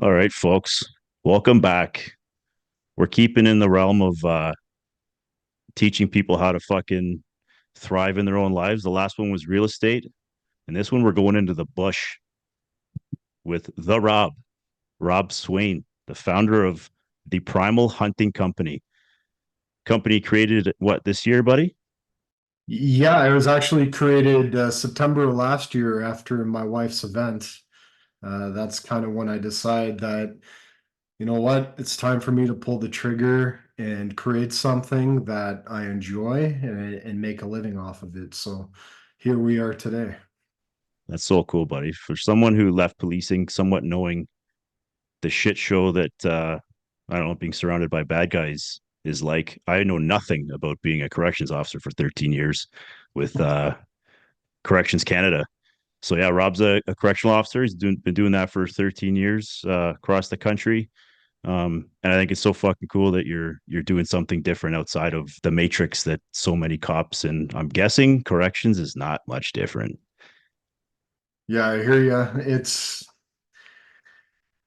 All right, folks, welcome back. We're keeping in the realm of teaching people how to fucking thrive in their own lives. The last one was real estate, and this one we're going into the bush with Rob Swain, the founder of the Primal Hunting Company. Company created what this year, buddy? Yeah, it was actually created September of last year after my wife's event. That's kind of when I decided that, you know what, it's time for me to pull the trigger and create something that I enjoy and make a living off of it. So here we are today. That's so cool, buddy. For someone who left policing somewhat knowing the shit show that I don't know, being surrounded by bad guys is like. I know nothing about being a corrections officer for 13 years with Corrections Canada. So yeah, Rob's a correctional officer. Been doing that for 13 years across the country. And I think it's so fucking cool that you're doing something different outside of the matrix that so many cops, and I'm guessing corrections is not much different. Yeah, I hear you.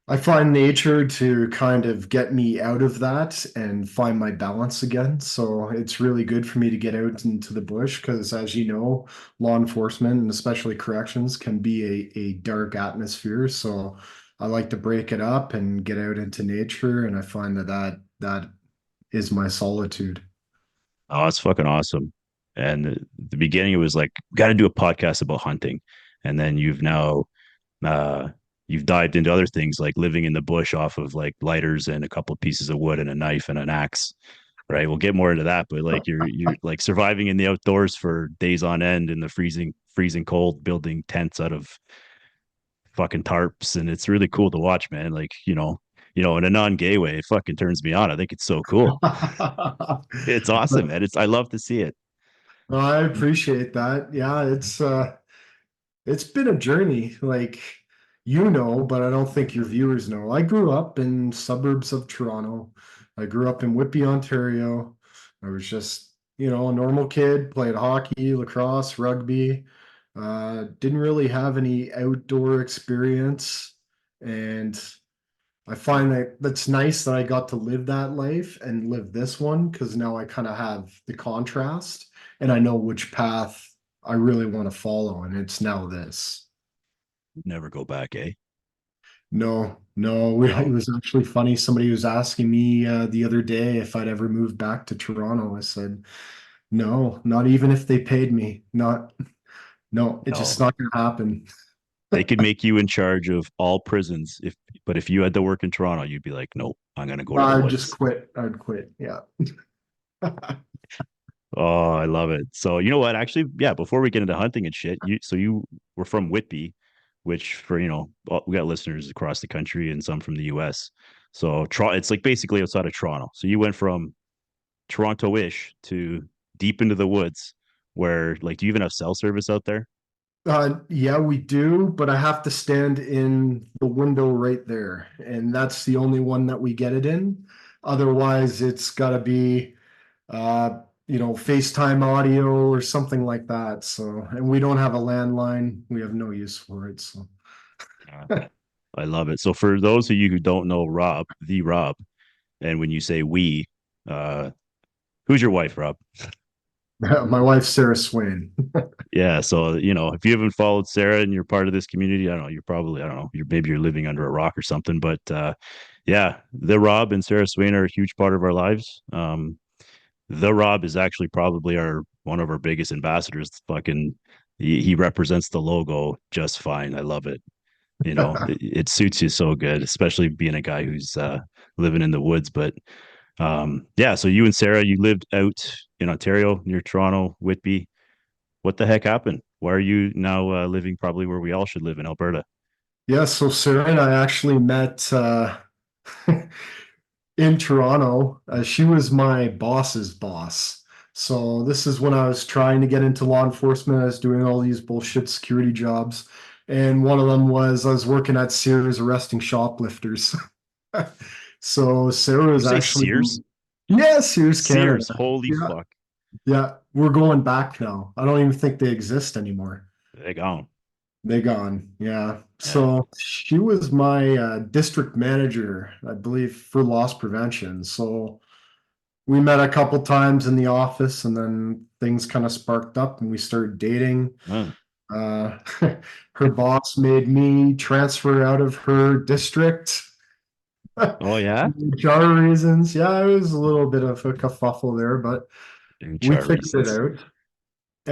I find nature to kind of get me out of that and find my balance again. So it's really good for me to get out into the bush because, as you know, law enforcement and especially corrections can be a dark atmosphere. So I like to break it up and get out into nature, and I find that is my solitude. Oh, it's fucking awesome. And the beginning, it was like, got to do a podcast about hunting. And then uh, you've dived into other things like living in the bush off of like lighters and a couple of pieces of wood and a knife and an axe. Right. We'll get more into that, but like you're like surviving in the outdoors for days on end in the freezing cold, building tents out of fucking tarps, and it's really cool to watch, man. Like, in a non-gay way, it fucking turns me on. I think it's so cool. It's awesome, man. I love to see it. I appreciate that. Yeah, it's been a journey, like you know, but I don't think your viewers know. I grew up in suburbs of Toronto. I grew up in Whitby, Ontario. I was just, a normal kid, played hockey, lacrosse, rugby. Didn't really have any outdoor experience. And I find that that's nice that I got to live that life and live this one because now I kind of have the contrast and I know which path I really want to follow. And it's now this. Never go back, eh? No, no, it No. was actually funny. Somebody was asking me the other day if I'd ever moved back to Toronto. I said, no, not even if they paid me. No, it's just No. not going to happen. They could make you in charge of all prisons but if you had to work in Toronto, you'd be like, nope, I'm gonna go to the I'd just woods. quit. I'd quit. Yeah. Oh, I love it. So you know what? Actually, yeah, before we get into hunting and shit, you were from Whitby, which for we got listeners across the country and some from the US. So it's like basically outside of Toronto. So you went from Toronto-ish to deep into the woods where like do you even have cell service out there? Yeah, we do, but I have to stand in the window right there, and that's the only one that we get it in. Otherwise, it's got to be, FaceTime audio or something like that. So, and we don't have a landline. We have no use for it. So, Uh, I love it. So for those of you who don't know Rob, and when you say we, uh, who's your wife, Rob? my wife's Sarah Swain. Yeah, so if you haven't followed Sarah and you're part of this community, I don't know, I don't know, you're living under a rock or something, but yeah, the Rob and Sarah Swain are a huge part of our lives. The Rob is actually probably our one of our biggest ambassadors. Fucking, he represents the logo just fine. I love it. It suits you so good, especially being a guy who's living in the woods. But yeah, so you and Sarah, you lived out in Ontario near Toronto, Whitby. What the heck happened? Why are you now living probably where we all should live in Alberta? Yeah, so Sarah and I actually met in Toronto. She was my boss's boss. So this is when I was trying to get into law enforcement. I was doing all these bullshit security jobs. And one of them was I was working at Sears arresting shoplifters. So Sarah You was say actually, Sears? yeah, Sears Canada. Sears, holy Yeah, fuck. yeah. We're going back now. I don't even think they exist anymore. They gone. They gone. Yeah. Yeah. So she was my district manager, I believe, for loss prevention. So we met a couple times in the office, and then things kind of sparked up, and we started dating. Huh. Uh, her boss made me transfer out of her district Oh yeah. for HR reasons. Yeah, it was a little bit of a kerfuffle there, but we HR figured it reasons. out.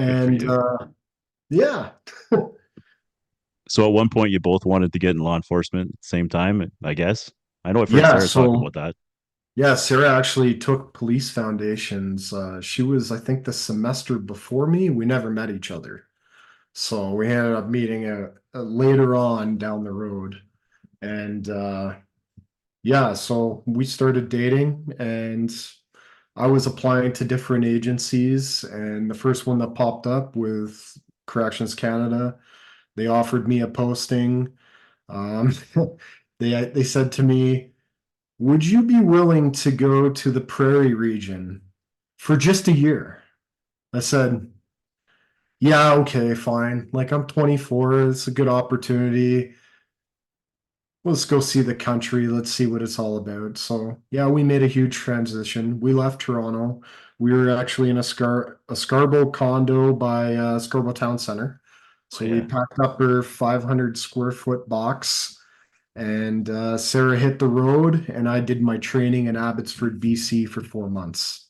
Good for And you. yeah, So at one point, you both wanted to get in law enforcement at the same time, I guess. I know I've heard yeah. Sarah talk So about that. yeah, Sarah actually took police foundations. She was, I think, the semester before me. We never met each other. So we ended up meeting later on down the road. And yeah, so we started dating, and I was applying to different agencies. And the first one that popped up with Corrections Canada, they offered me a posting. Um, they said to me, would you be willing to go to the prairie region for just a year? I said, yeah, okay, fine. Like I'm 24, it's a good opportunity. Let's go see the country. Let's see what it's all about. So yeah, we made a huge transition. We left Toronto. We were actually in a Scarborough condo by Scarborough Town Center. Oh, So we yeah. packed up her 500 square foot box, and Sarah hit the road, and I did my training in Abbotsford, BC for 4 months.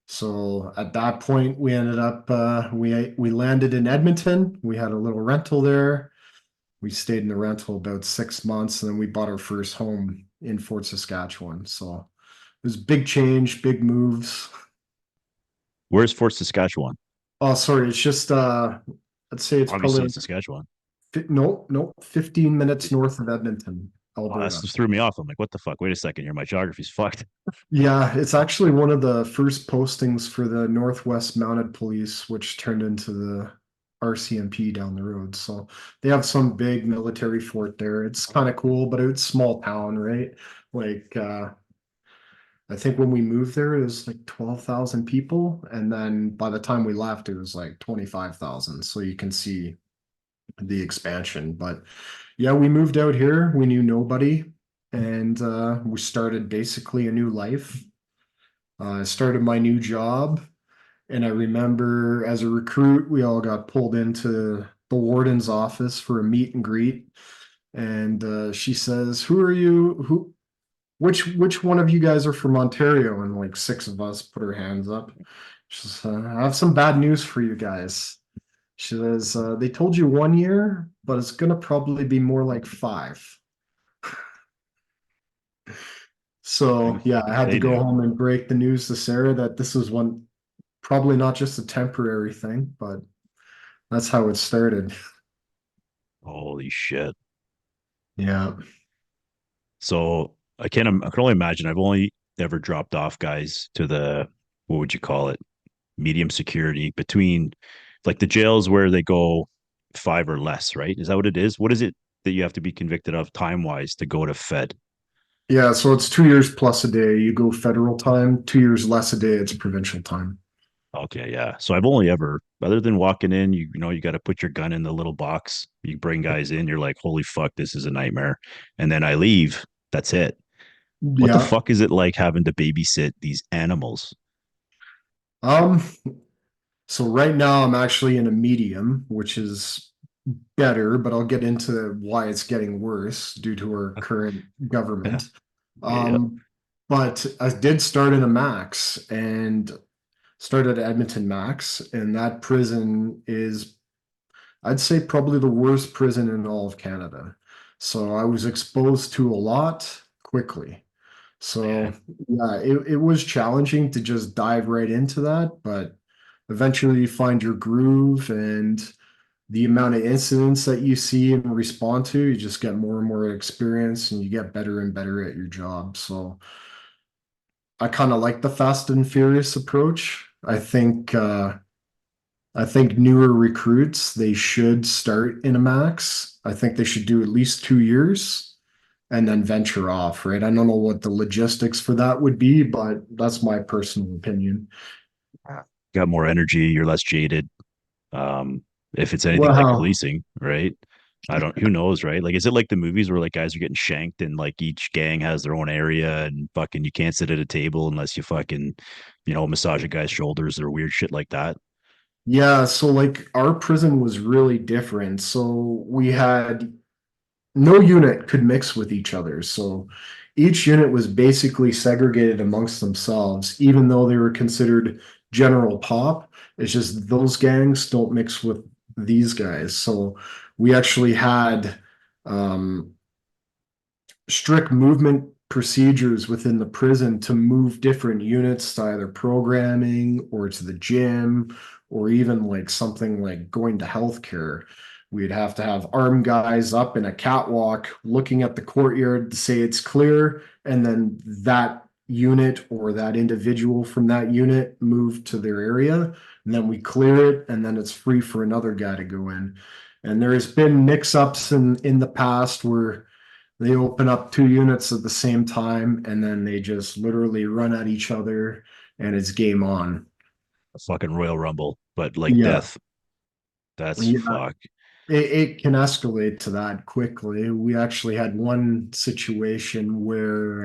So at that point, we ended up we landed in Edmonton. We had a little rental there. We stayed in the rental about 6 months, and then we bought our first home in Fort Saskatchewan. So it was big change, big moves. Where's Fort Saskatchewan? Oh, sorry, it's just I'd say it's Obviously, probably it's Saskatchewan. no, 15 minutes north of Edmonton, Oh, that Alberta. just threw me off. I'm like, what the fuck? Wait a second here. My geography's fucked. Yeah, it's actually one of the first postings for the Northwest Mounted Police, which turned into the RCMP down the road. So they have some big military fort there. It's kind of cool, but it's small town, right? Like I think when we moved there, it was like 12,000 people, and then by the time we left, it was like 25,000. So you can see the expansion. But yeah, we moved out here. We knew nobody, and we started basically a new life. I started my new job, and I remember as a recruit, we all got pulled into the warden's office for a meet and greet. And she says, "Who are you? Which one of you guys are from Ontario?" And like six of us put our hands up. She says, "I have some bad news for you guys." She says, "They told you 1 year, but it's gonna probably be more like five." So yeah, I had to They go knew. home and break the news to Sarah that this was one probably not just a temporary thing, but that's how it started. Holy shit. Yeah. So I can only imagine. I've only ever dropped off guys to the, what would you call it? Medium security between like the jails where they go five or less, right? Is that what it is? What is it that you have to be convicted of time wise to go to Fed? Yeah, so it's 2 years plus a day. You go federal time, 2 years less a day, it's provincial time. Okay, yeah. So I've only ever, other than walking in, you got to put your gun in the little box. You bring guys in, you're like, holy fuck, this is a nightmare. And then I leave. That's it. What the Yeah. fuck is it like having to babysit these animals? Um, so right now I'm actually in a medium, which is better, but I'll get into why it's getting worse due to our current Yeah. government. Yeah. Um, but I did start in a max and started at Edmonton Max, and that prison is, I'd say, probably the worst prison in all of Canada. So I was exposed to a lot quickly. So yeah, it was challenging to just dive right into that, but eventually you find your groove, and the amount of incidents that you see and respond to, you just get more and more experience, and you get better and better at your job. So I kind of like the fast and furious approach. I think newer recruits, they should start in a max. I think they should do at least 2 years and then venture off, right? I don't know what the logistics for that would be, but that's my personal opinion. Got more energy, you're less jaded. Um, if it's anything like Well, policing, right? I don't, who knows, right? Like, is it like the movies where like guys are getting shanked and like each gang has their own area and fucking you can't sit at a table unless you fucking, massage a guy's shoulders or weird shit like that? Yeah, so like our prison was really different. So we had no unit could mix with each other. So each unit was basically segregated amongst themselves, even though they were considered general pop. It's just those gangs don't mix with these guys. So we actually had um, strict movement procedures within the prison to move different units to either programming or to the gym or even like something like going to healthcare. We'd have to have armed guys up in a catwalk looking at the courtyard to say it's clear, and then that unit or that individual from that unit moved to their area, and then we clear it, and then it's free for another guy to go in. And there has been mix-ups in the past where they open up two units at the same time and then they just literally run at each other and it's game on. A fucking Royal Rumble, but like Yeah. death. That's Yeah. fuck. It can escalate to that quickly. We actually had one situation where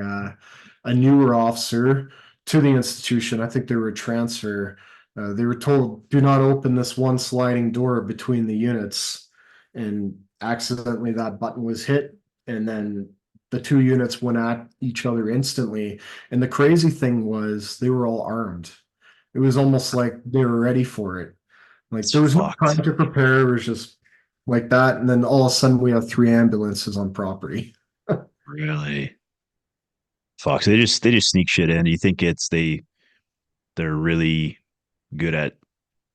a newer officer to the institution, I think they were a transfer, they were told, do not open this one sliding door between the units. And accidentally that button was hit. And then the two units went at each other instantly. And the crazy thing was they were all armed. It was almost like they were ready for it. Like It's there was no fucked. time to prepare. It was just like that. And then all of a sudden we have three ambulances on property. Really? Fuck. So they just sneak shit in. You think they're really good at,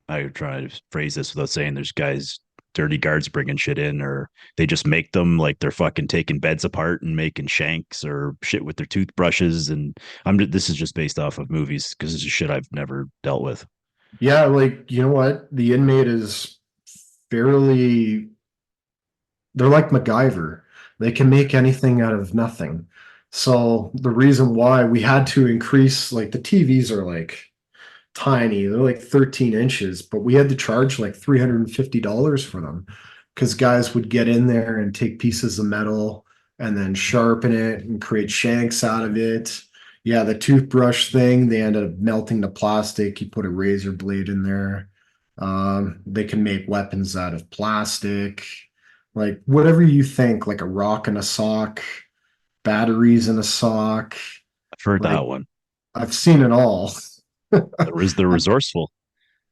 I try to phrase this without saying there's guys, dirty guards bringing shit in, or they just make them like they're fucking taking beds apart and making shanks or shit with their toothbrushes. And this is just based off of movies because this is shit I've never dealt with. Yeah, like you know what? The inmate is fairly, they're like MacGyver. They can make anything out of nothing. So the reason why we had to increase, like the TVs are like tiny. They're like 13 inches, but we had to charge like $350 for them because guys would get in there and take pieces of metal and then sharpen it and create shanks out of it. Yeah, the toothbrush thing, they ended up melting the plastic. You put a razor blade in there. They can make weapons out of plastic, like whatever you think, like a rock in a sock, batteries in a sock. I've heard Like that one. I've seen it all. They're resourceful.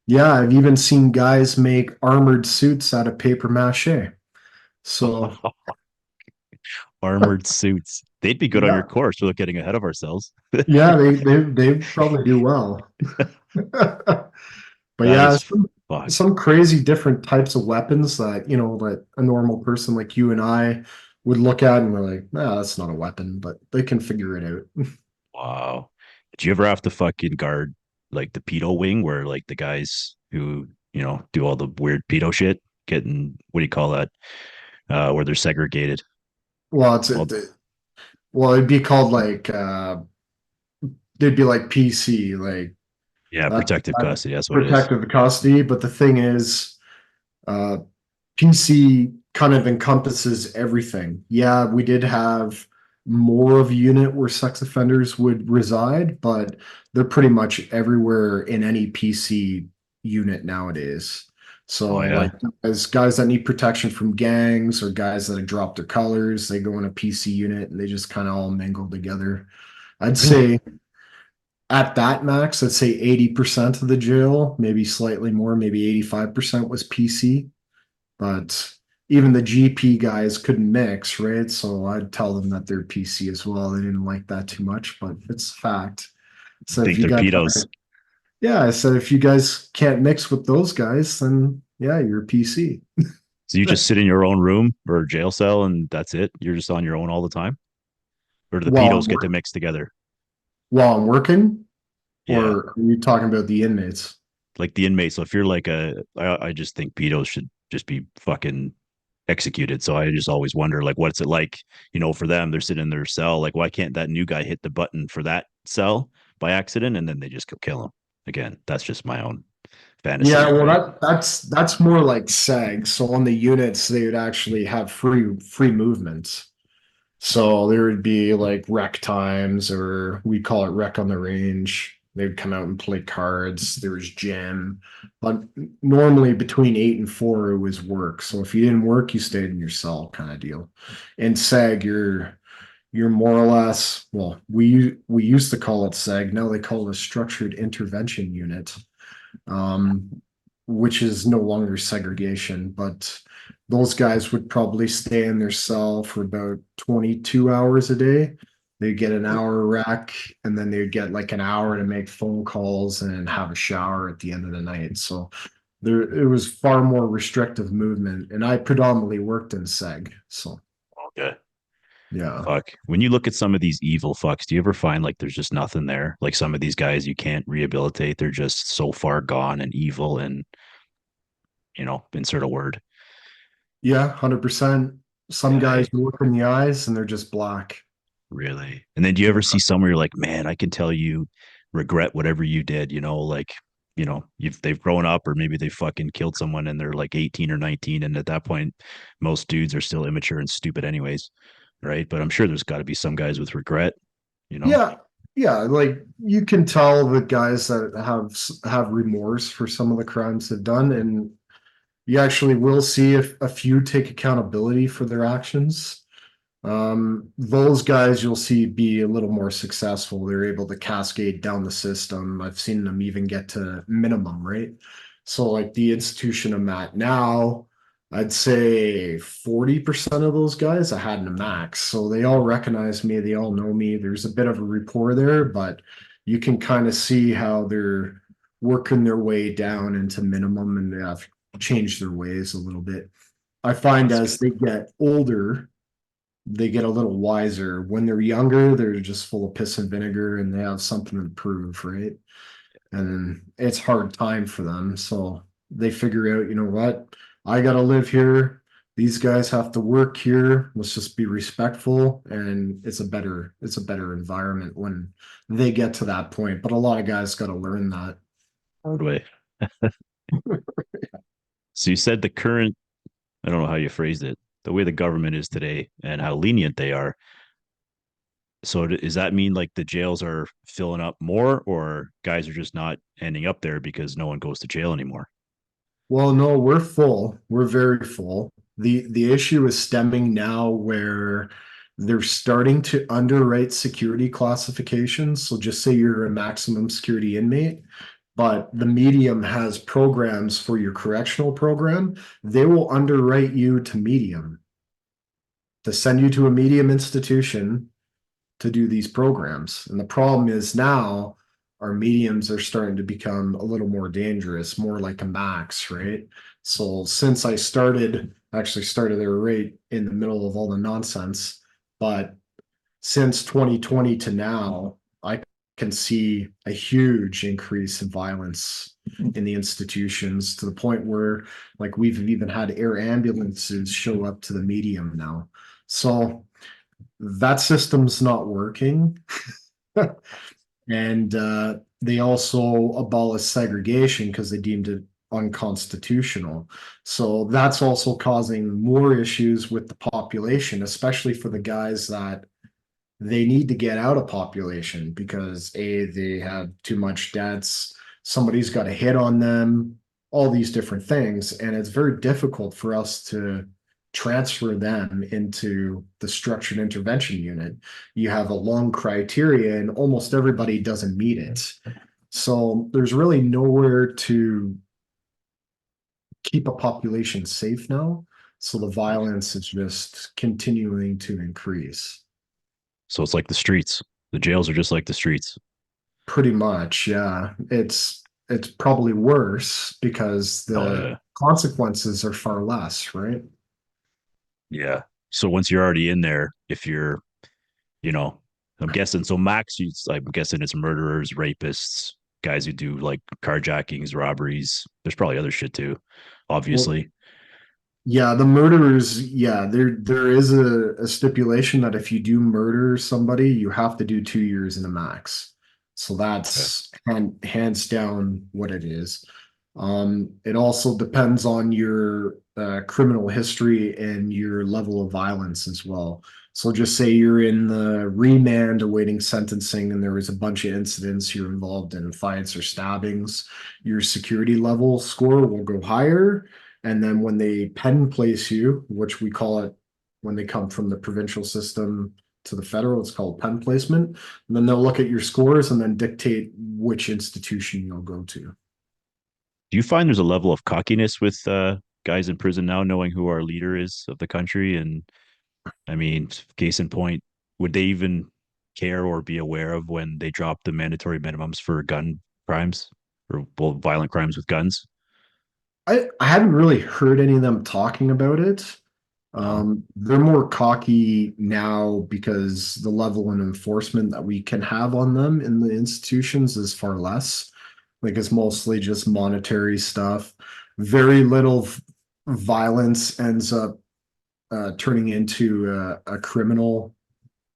Yeah, I've even seen guys make armored suits out of paper mache. So, Armored suits. They'd be good on your yeah, course without getting ahead of ourselves. yeah, they probably do well. But That yeah, is fucked. some crazy different types of weapons that, that a normal person like you and I would look at and we're like, nah, that's not a weapon, but they can figure it out. Wow. Did you ever have to fucking guard like the pedo wing where like the guys who, do all the weird pedo shit getting, what do you call that? Where they're segregated. Well, Well, well, it'd be called like they'd be like PC, like yeah, protective that custody. That's what it is. protective custody. But the thing is, uh, PC kind of encompasses everything. Yeah, we did have more of a unit where sex offenders would reside, but they're pretty much everywhere in any PC unit nowadays. Oh So, yeah. like, as guys that need protection from gangs or guys that have dropped their colors, they go in a PC unit and they just kind of all mingle together. I'd Really? say at that max, I'd say 80% of the jail, maybe slightly more, maybe 85% was PC, but even the GP guys couldn't mix, right? So I'd tell them that they're PC as well. They didn't like that too much, but it's fact. So if Think you they're guys pedos. yeah, I said if you guys can't mix with those guys, then yeah, you're PC. So you just sit in your own room or jail cell and that's it? You're just on your own all the time? Or do the While I'm pedos get to mix together? while I'm working, Yeah. or are you talking about the inmates? Like the inmates. So if you're like I just think pedos should just be fucking executed. So I just always wonder, like, what's it like, for them? They're sitting in their cell. Like, why can't that new guy hit the button for that cell by accident and then they just go kill him? Again, that's just my own. fantasy, Yeah, well, right? that's more like SEG. So on the units, they would actually have free movement. So there would be like rec times, or we call it rec on the range. They'd come out and play cards. There was gym, but normally between 8 and 4 it was work. So if you didn't work, you stayed in your cell, kind of deal. In SEG, you're more or less, well, we used to call it SEG. Now they call it a structured intervention unit, um, which is no longer segregation, but those guys would probably stay in their cell for about 22 hours a day. They'd get an hour rec, and then they'd get like an hour to make phone calls and have a shower at the end of the night. So there, it was far more restrictive movement, and I predominantly worked in SEG. So Okay. yeah. Fuck. When you look at some of these evil fucks, do you ever find like there's just nothing there? Like some of these guys you can't rehabilitate. They're just so far gone and evil and, insert a word. Yeah, 100%. Some Yeah. guys you look in the eyes and they're just black. Really. And then do you ever see somewhere you're like, man, I can tell you regret whatever you did, like, they've grown up or maybe they fucking killed someone and they're like 18 or 19. And at that point, most dudes are still immature and stupid anyways. Right. But I'm sure there's got to be some guys with regret, you know? Yeah, yeah, like you can tell the guys that have remorse for some of the crimes they've done, and you actually will see if a few take accountability for their actions. Those guys you'll see be a little more successful. They're able to cascade down the system. I've seen them even get to minimum, right? So, like the institution I'm at now, I'd say 40% of those guys I had in a max. So they all recognize me, they all know me. There's a bit of a rapport there, but you can kind of see how they're working their way down into minimum and they have changed their ways a little bit. I find That's as good. they get older, they get a little wiser. When they're younger, they're just full of piss and vinegar and they have something to prove, right? And it's hard time for them. So they figure out, you know what? I got to live here. These guys have to work here. Let's just be respectful, and it's a better environment when they get to that point. But a lot of guys got to learn that. Hard way. So you said the current, I don't know how you phrased it, the way the government is today and how lenient they are. So does that mean like the jails are filling up more or guys are just not ending up there because no one goes to jail anymore? Well, no, we're full. We're very full. The issue is stemming now where they're starting to underwrite security classifications. So just say you're a maximum security inmate, but the medium has programs for your correctional program. They will underwrite you to medium to send you to a medium institution to do these programs. And the problem is now our mediums are starting to become a little more dangerous, more like a max, right? So since I actually started there right in the middle of all the nonsense, but since 2020 to now, I can see a huge increase in violence in the institutions to the point where like we've even had air ambulances show up to the medium now. So that system's not working. And they also abolished segregation because they deemed it unconstitutional. So that's also causing more issues with the population, especially for the guys that they need to get out of population because A, they have too much debts, somebody's got a hit on them, all these different things. And it's very difficult for us to transfer them into the structured intervention unit. You have a long criteria and almost everybody doesn't meet it. So there's really nowhere to keep a population safe now. So the violence is just continuing to increase. So it's like the streets. The jails are just like the streets. Pretty much, yeah. It's probably worse because Oh the yeah. consequences are far less, right? Yeah. So once you're already in there, if you're, you know, I'm guessing so I'm guessing it's murderers, rapists, guys who do like carjackings, robberies. There's probably other shit too, Well, obviously. yeah, the murderers, yeah, there is a stipulation that if you do murder somebody, you have to do 2 years in a max. So Okay. that's hands down what it is. It also depends on your criminal history and your level of violence as well. So just say you're in the remand awaiting sentencing and there was a bunch of incidents you're involved in, fights or stabbings, your security level score will go higher. And then when they pen place you, which we call it when they come from the provincial system to the federal, it's called pen placement. And then they'll look at your scores and then dictate which institution you'll go to. Do you find there's a level of cockiness with guys in prison now, knowing who our leader is of the country? And I mean, case in point, would they even care or be aware of when they drop the mandatory minimums for gun crimes or well, violent crimes with guns? I hadn't really heard any of them talking about it. No. They're more cocky now because the level of enforcement that we can have on them in the institutions is far less. Like it's mostly just monetary stuff. Very little violence ends up turning into a criminal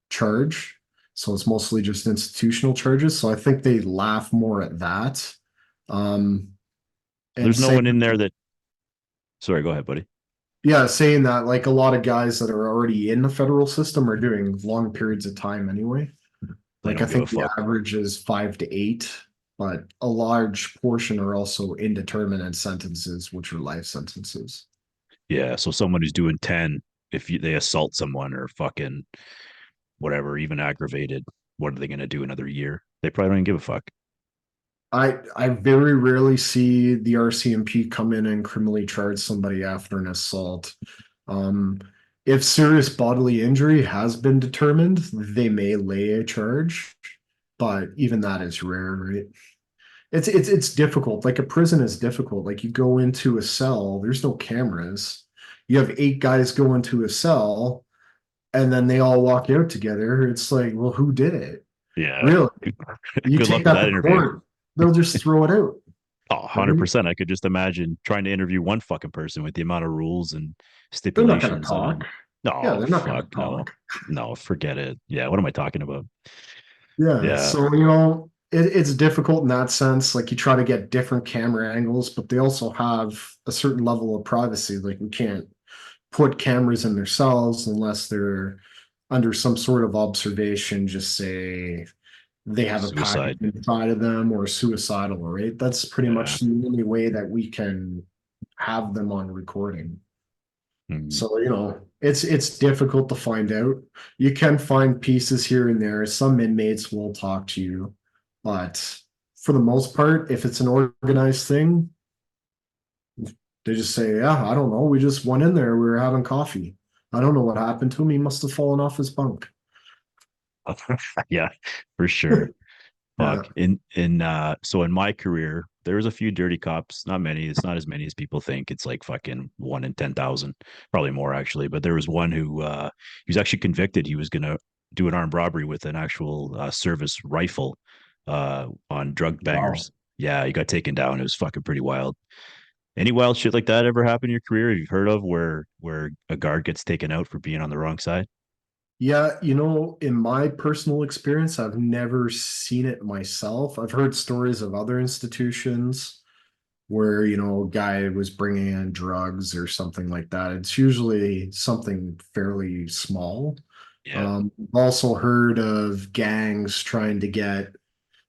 charge. So it's mostly just institutional charges. So I think they laugh more at that. Um, and There's no say one in there that. Sorry, go ahead, buddy. Yeah, saying that like a lot of guys that are already in the federal system are doing long periods of time anyway. They Like I don't give a think the fuck. average is 5 to 8, but a large portion are also indeterminate sentences, which are life sentences. Yeah, so someone who's doing 10, if they assault someone or fucking whatever, even aggravated, what are they going to do another year? They probably don't even give a fuck. I very rarely see the RCMP come in and criminally charge somebody after an assault. Um, if serious bodily injury has been determined, they may lay a charge, but even that is rare, right? It's difficult. Like a prison is difficult. Like you go into a cell, there's no cameras. You have 8 guys go into a cell and then they all walk out together. It's like, well, who did it? Yeah. Really? You Good take luck with that that to interview. court, they'll just throw it out, Oh, right? 100%. I could just imagine trying to interview one fucking person with the amount of rules and They're not gonna stipulations talk. on. Yeah, No, they're not fuck gonna no. talk. No, forget it. Yeah, what am I talking about? Yeah, Yeah, so it's difficult in that sense. Like you try to get different camera angles, but they also have a certain level of privacy. Like we can't put cameras in their cells unless they're under some sort of observation, just say they have a package suicide. inside of them or suicidal, right? That's pretty Yeah. much the only way that we can have them on recording. Mm. So, it's difficult to find out. You can find pieces here and there. Some inmates will talk to you, but for the most part, if it's an organized thing, they just say, "Yeah, I don't know. We just went in there. We were having coffee. I don't know what happened to him. He must have fallen off his bunk." Yeah, for sure. Yeah. Fuck. So in my career, there was a few dirty cops, not many. It's not as many as people think. It's like fucking 1 in 10,000, probably more actually. But there was one who he was actually convicted. He was gonna do an armed robbery with an actual service rifle on drug Wow. bangers. Yeah, he got taken down. It was fucking pretty wild. Any wild shit like that ever happened in your career? Have you heard of where a guard gets taken out for being on the wrong side? Yeah, in my personal experience, I've never seen it myself. I've heard stories of other institutions where, a guy was bringing in drugs or something like that. It's usually something fairly small. Yeah. I've also heard of gangs trying to get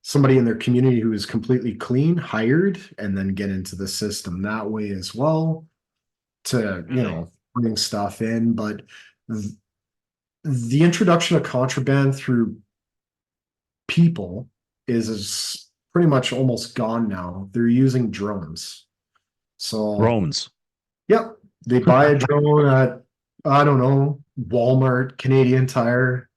somebody in their community who is completely clean hired and then get into the system that way as well to, Really? bring stuff in. But the introduction of contraband through people is pretty much almost gone now. They're using drones. So, Drones. yep, they buy a drone at, I don't know, Walmart, Canadian Tire.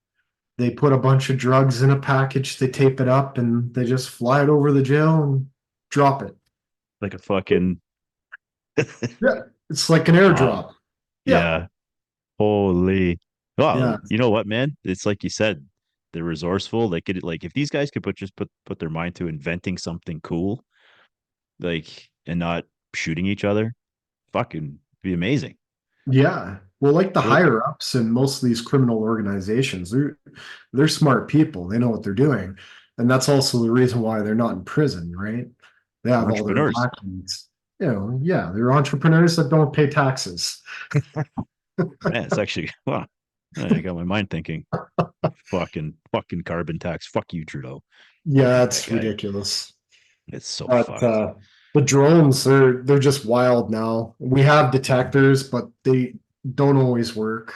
They put a bunch of drugs in a package, they tape it up, and they just fly it over the jail and drop it. Like a fucking Yeah, it's like an wow. airdrop. Yeah, Yeah. Holy. Well, yeah, you know what, man? It's like you said, they're resourceful. They could like if these guys could put their mind to inventing something cool, like and not shooting each other, fucking be amazing. yeah. Well, like the But higher ups in most of these criminal organizations, they're smart people. They know what they're doing. And that's also the reason why they're not in prison, right? They they're have all their entrepreneurs. backing. Yeah, they're entrepreneurs that don't pay taxes. Man, it's actually wow. I got my mind thinking. Fucking carbon tax. Fuck you, Trudeau. Yeah, That it's guy. ridiculous. It's so But fucked. the drones, they're just wild now. We have detectors, but they don't always work.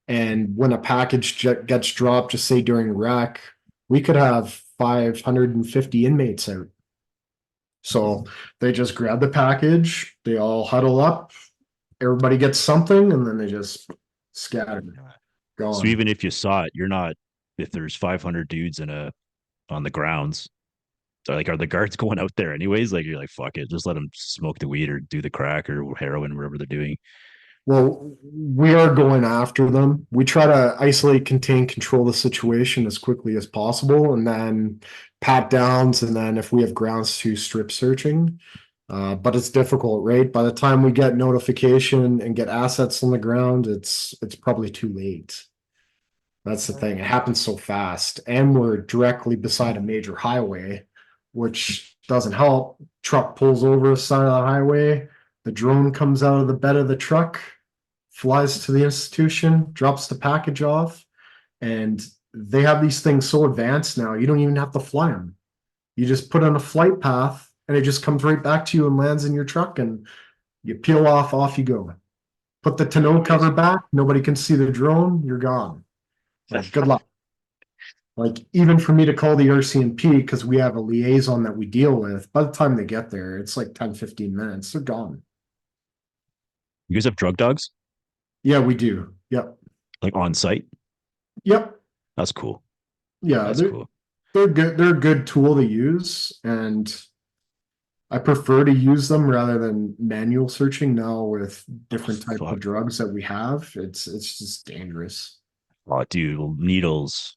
And when a package gets dropped, just say during rec, we could have 550 inmates out. So they just grab the package, they all huddle up, everybody gets something, and then they just scatter, So gone. even if you saw it, you're not. If there's 500 dudes in a on the grounds, so like, are the guards going out there anyways? Like, you're like, fuck it, just let them smoke the weed or do the crack or heroin, whatever they're doing. Well, we are going after them. We try to isolate, contain, control the situation as quickly as possible, and then pat downs, and then if we have grounds to strip searching. But it's difficult, right? By the time we get notification and get assets on the ground, it's probably too late. That's the thing. It happens so fast, and we're directly beside a major highway, which doesn't help. Truck pulls over the side of the highway. The drone comes out of the bed of the truck, flies to the institution, drops the package off, and they have these things so advanced now, you don't even have to fly them. You just put on a flight path, and it just comes right back to you and lands in your truck, and you peel off you go. Put the tonneau cover Amazing. back, nobody can see the drone, you're gone. Like, good luck. Like, even for me to call the RCMP because we have a liaison that we deal with, by the time they get there, it's like 10-15 minutes. They're gone. You guys have drug dogs Yeah, we do. Yep. like on site? Yep. That's cool. Yeah, That's cool. they're good. They're a good tool to use, and I prefer to use them rather than manual searching now with Oh, different types of fuck. drugs that we have. It's just dangerous. Oh, dude, needles.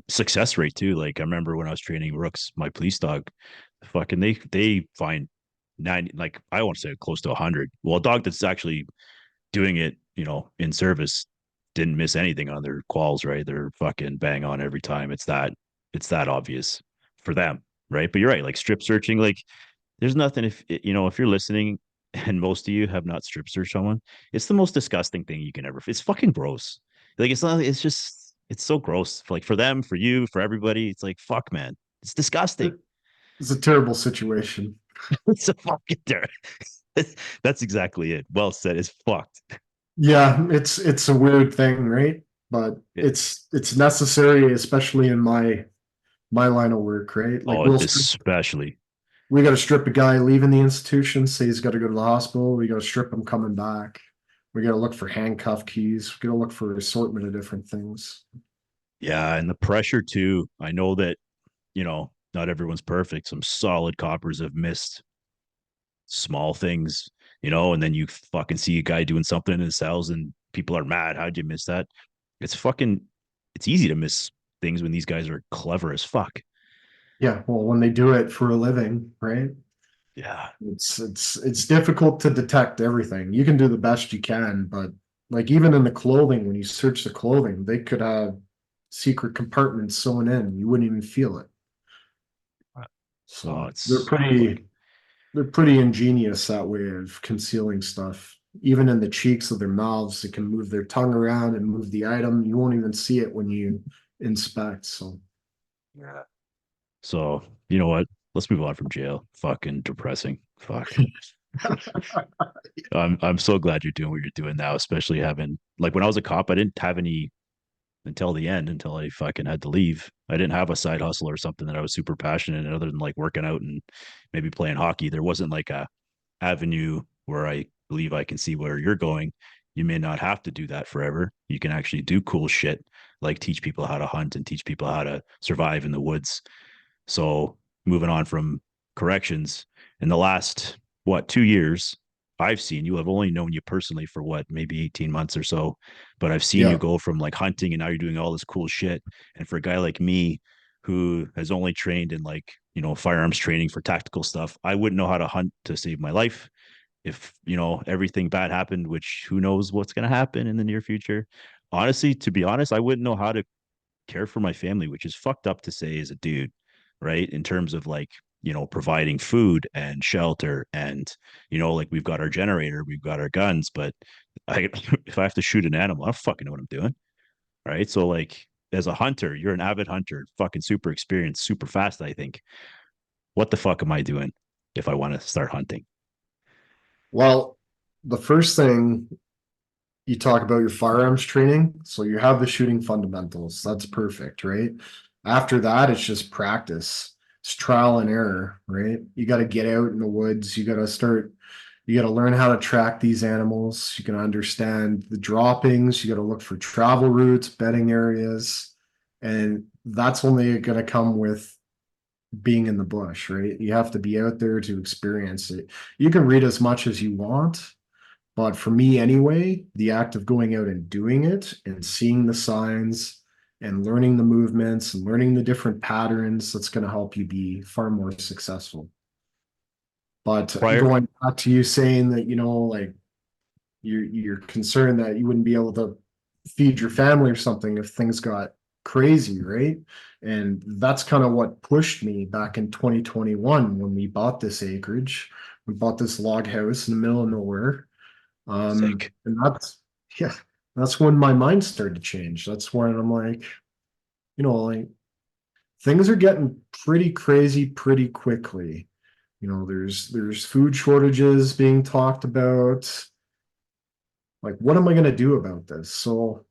Success rate too. Like, I remember when I was training Rooks, my police dog, fucking they find 90, like, I want to say close to 100. Well, a dog that's actually doing it, in service, didn't miss anything on their quals, right? They're fucking bang on every time. It's that obvious for them, right? But you're right, like strip searching, like, there's nothing, if you're listening and most of you have not strip searched someone, it's the most disgusting thing you can ever. It's fucking gross. Like, it's not. It's just. It's so gross. Like, for them, for you, for everybody. It's like, fuck, man. It's disgusting. It's a terrible situation. It's a fucking dirt. That's exactly it. Well said. It's fucked. Yeah, it's a weird thing, right? But It, it's necessary, especially in my line of work, right? Like oh, especially. we got to strip a guy leaving the institution, say he's got to go to the hospital. We got to strip him coming back. We got to look for handcuff keys. We got to look for assortment of different things. Yeah, and the pressure too. I know that not everyone's perfect. Some solid coppers have missed small things, and then you fucking see a guy doing something in his cells and people are mad. How'd you miss that? It's fucking, it's easy to miss things when these guys are clever as fuck. Yeah, well, when they do it for a living, right? Yeah. It's difficult to detect everything. You can do the best you can, but like even in the clothing, when you search the clothing, they could have secret compartments sewn in. You wouldn't even feel it. Oh, So it's like, they're pretty ingenious that way of concealing stuff. Even in the cheeks of their mouths, they can move their tongue around and move the item. You won't even see it when you inspect. So yeah. So, you know what? Let's move on from jail. Fucking depressing. Fuck. I'm so glad you're doing what you're doing now, especially having, like, when I was a cop, I didn't have any until the end, until I fucking had to leave. I didn't have a side hustle or something that I was super passionate in, other than like working out and maybe playing hockey. There wasn't like a avenue where I believe I can see where you're going. You may not have to do that forever. You can actually do cool shit, like teach people how to hunt and teach people how to survive in the woods. So, moving on from corrections, in the last, what, 2 years, I've seen you. I've only known you personally for what, maybe 18 months or so, but I've seen you yeah, go from like hunting and now you're doing all this cool shit. And for a guy like me who has only trained in, like, firearms training for tactical stuff, I wouldn't know how to hunt to save my life. If, everything bad happened, which who knows what's going to happen in the near future. Honestly, to be honest, I wouldn't know how to care for my family, which is fucked up to say as a dude, right? In terms of like providing food and shelter and, like we've got our generator, we've got our guns, but I if I have to shoot an animal, I don't fucking know what I'm doing. Right. So like as a hunter, you're an avid hunter, fucking super experienced, super fast, I think. What the fuck am I doing if I want to start hunting? Well, the first thing you talk about your firearms training. So you have the shooting fundamentals. That's perfect, right? After that, it's just practice. It's trial and error, right? You got to get out in the woods. You got to learn how to track these animals. You can understand the droppings. You got to look for travel routes, bedding areas. And that's only going to come with being in the bush, right? You have to be out there to experience it. You can read as much as you want, but for me anyway, the act of going out and doing it and seeing the signs and learning the movements and learning the different patterns, that's going to help you be far more successful. But Prior, going back to you saying that, like you're concerned that you wouldn't be able to feed your family or something if things got crazy, right? And that's kind of what pushed me back in 2021 when we bought this acreage. We bought this log house in the middle of nowhere. Sick. And yeah, that's when my mind started to change. That's when I'm like, like things are getting pretty crazy pretty quickly. There's food shortages being talked about. Like, what am I going to do about this? So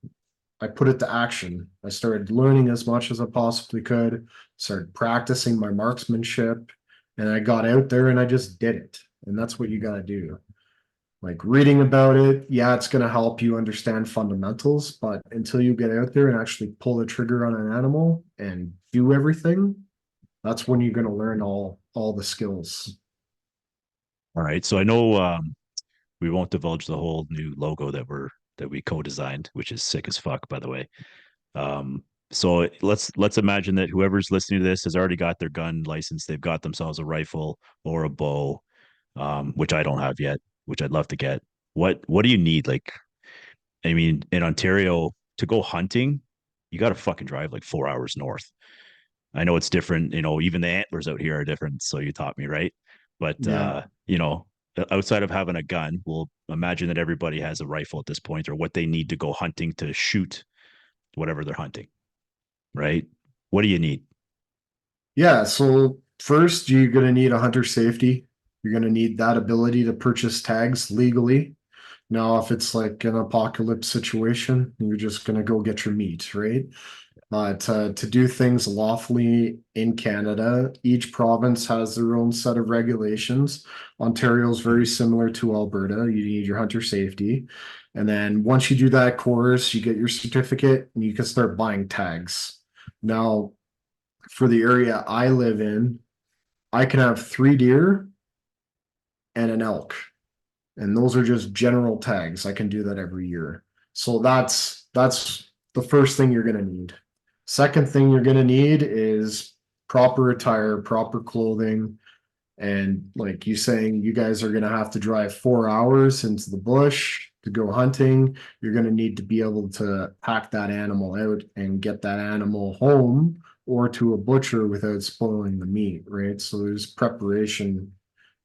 I put it to action. I started learning as much as I possibly could, started practicing my marksmanship, and I got out there and I just did it. And that's what you got to do. Like reading about it, yeah, it's going to help you understand fundamentals, but until you get out there and actually pull the trigger on an animal and do everything, that's when you're going to learn all the skills. All right. So I know we won't divulge the whole new logo that we co-designed, which is sick as fuck, by the way. So let's imagine that whoever's listening to this has already got their gun license. They've got themselves a rifle or a bow, which I don't have yet, which I'd love to get. What do you need? Like, I mean, in Ontario to go hunting, you got to fucking drive like 4 hours north. I know it's different, even the antlers out here are different. So you taught me, right? But Yeah. outside of having a gun, we'll imagine that everybody has a rifle at this point or what they need to go hunting to shoot whatever they're hunting, right? What do you need? Yeah. So first, you're going to need a hunter safety. You're going to need that ability to purchase tags legally. Now, if it's like an apocalypse situation, you're just going to go get your meat, right? To do things lawfully in Canada, each province has their own set of regulations. Ontario is very similar to Alberta. You need your hunter safety. And then once you do that course, you get your certificate and you can start buying tags. Now, for the area I live in, I can have 3 deer and an elk. And those are just general tags. I can do that every year. So that's the first thing you're going to need. Second thing you're going to need is proper attire, proper clothing, and like you saying, you guys are going to have to drive 4 hours into the bush to go hunting. You're going to need to be able to pack that animal out and get that animal home or to a butcher without spoiling the meat, right? So there's preparation